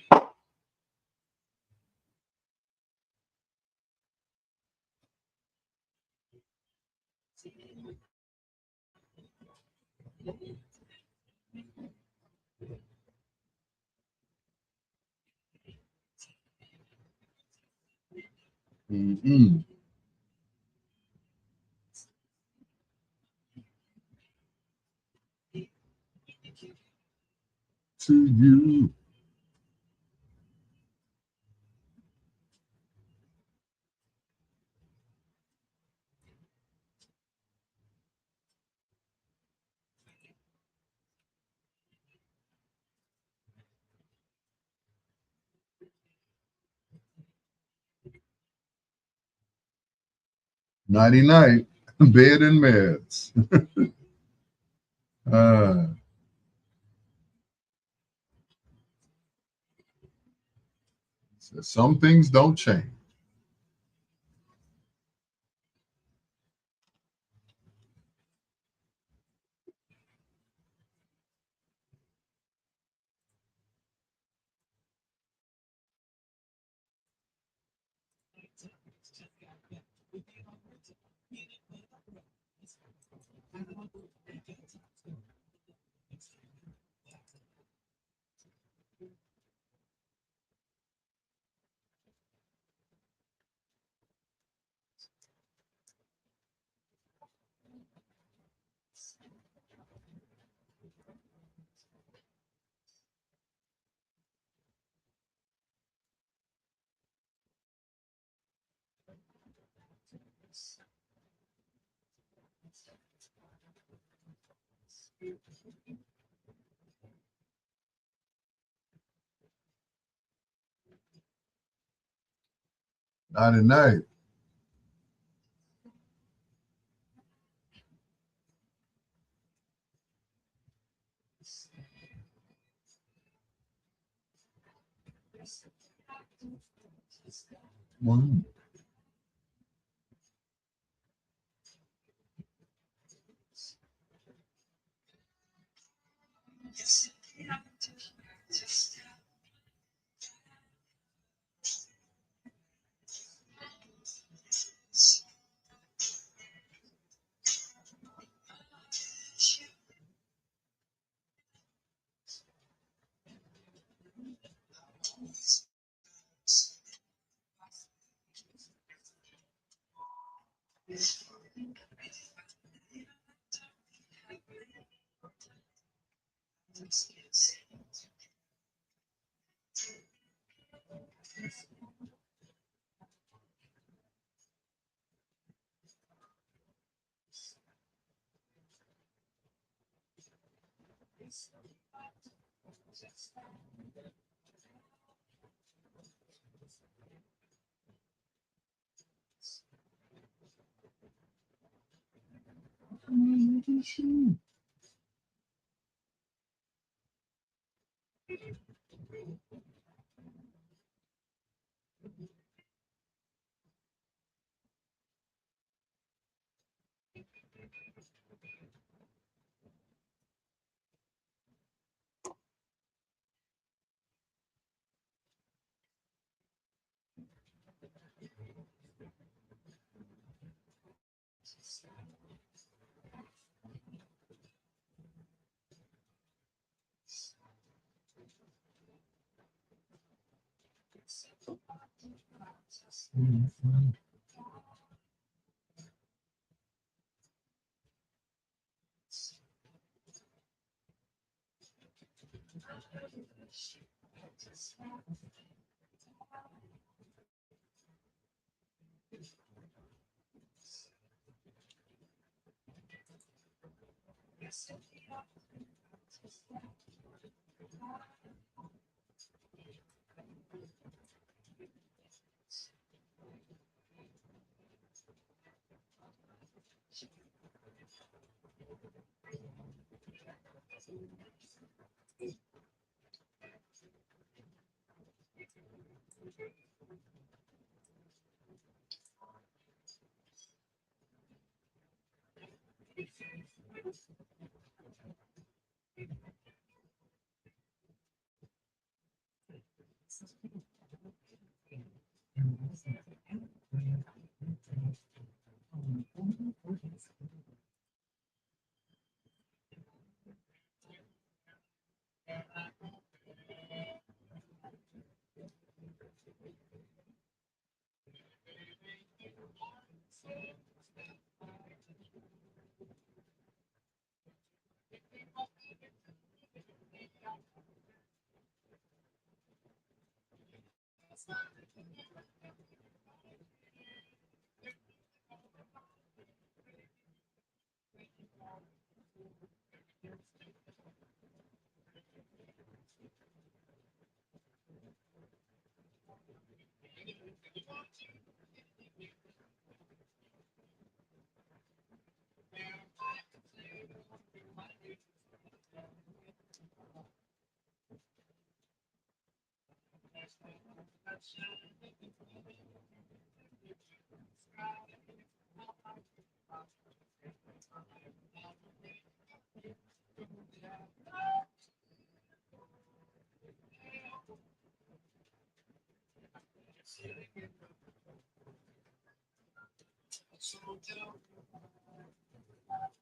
Mm-mm. To you. 99. Bed and meds. Uh, so some things don't change. Night and night. One.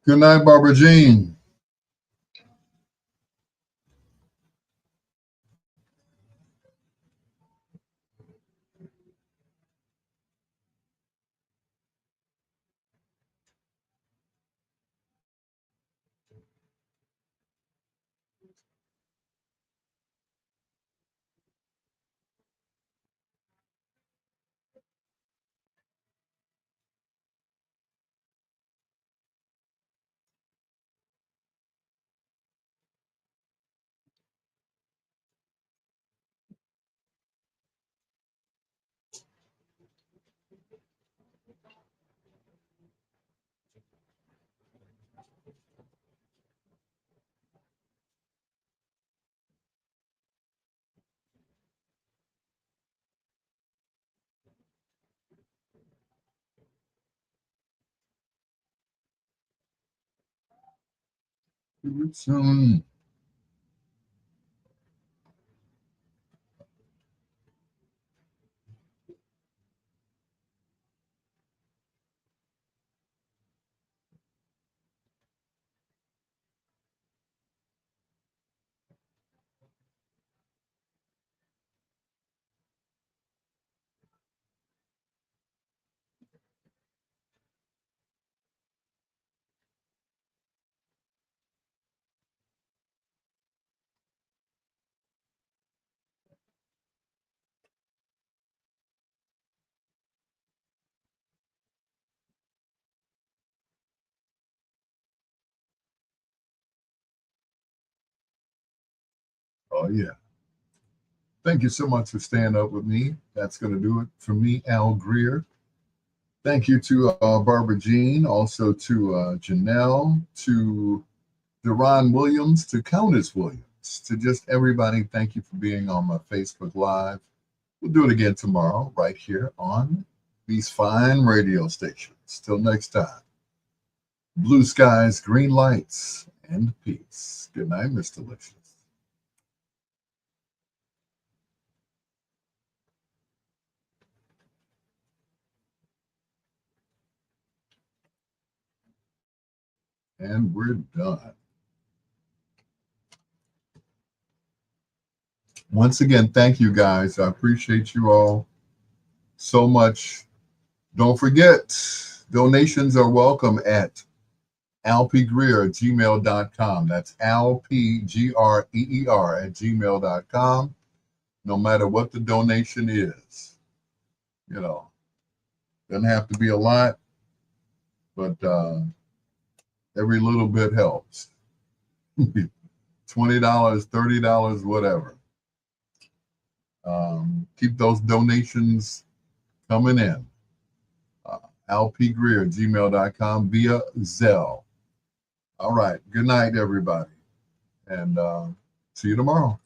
Good night, Barbara Jean. Do it soon. Oh, yeah. Thank you so much for staying up with me. That's going to do it for me, Al Greer. Thank you to Barbara Jean, also to Janelle, to Deron Williams, to Countess Williams, to just everybody. Thank you for being on my Facebook Live. We'll do it again tomorrow, right here on these fine radio stations. Till next time, blue skies, green lights, and peace. Good night, Miss Delicious. And we're done. Once again, thank you guys. I appreciate you all so much. Don't forget, donations are welcome at alpgreer@gmail.com. That's alpgreer@gmail.com. No matter what the donation is, you know, doesn't have to be a lot, but every little bit helps. $20, $30, whatever. Keep those donations coming in. alpgreer@gmail.com via Zelle. All right. Good night, everybody. And see you tomorrow.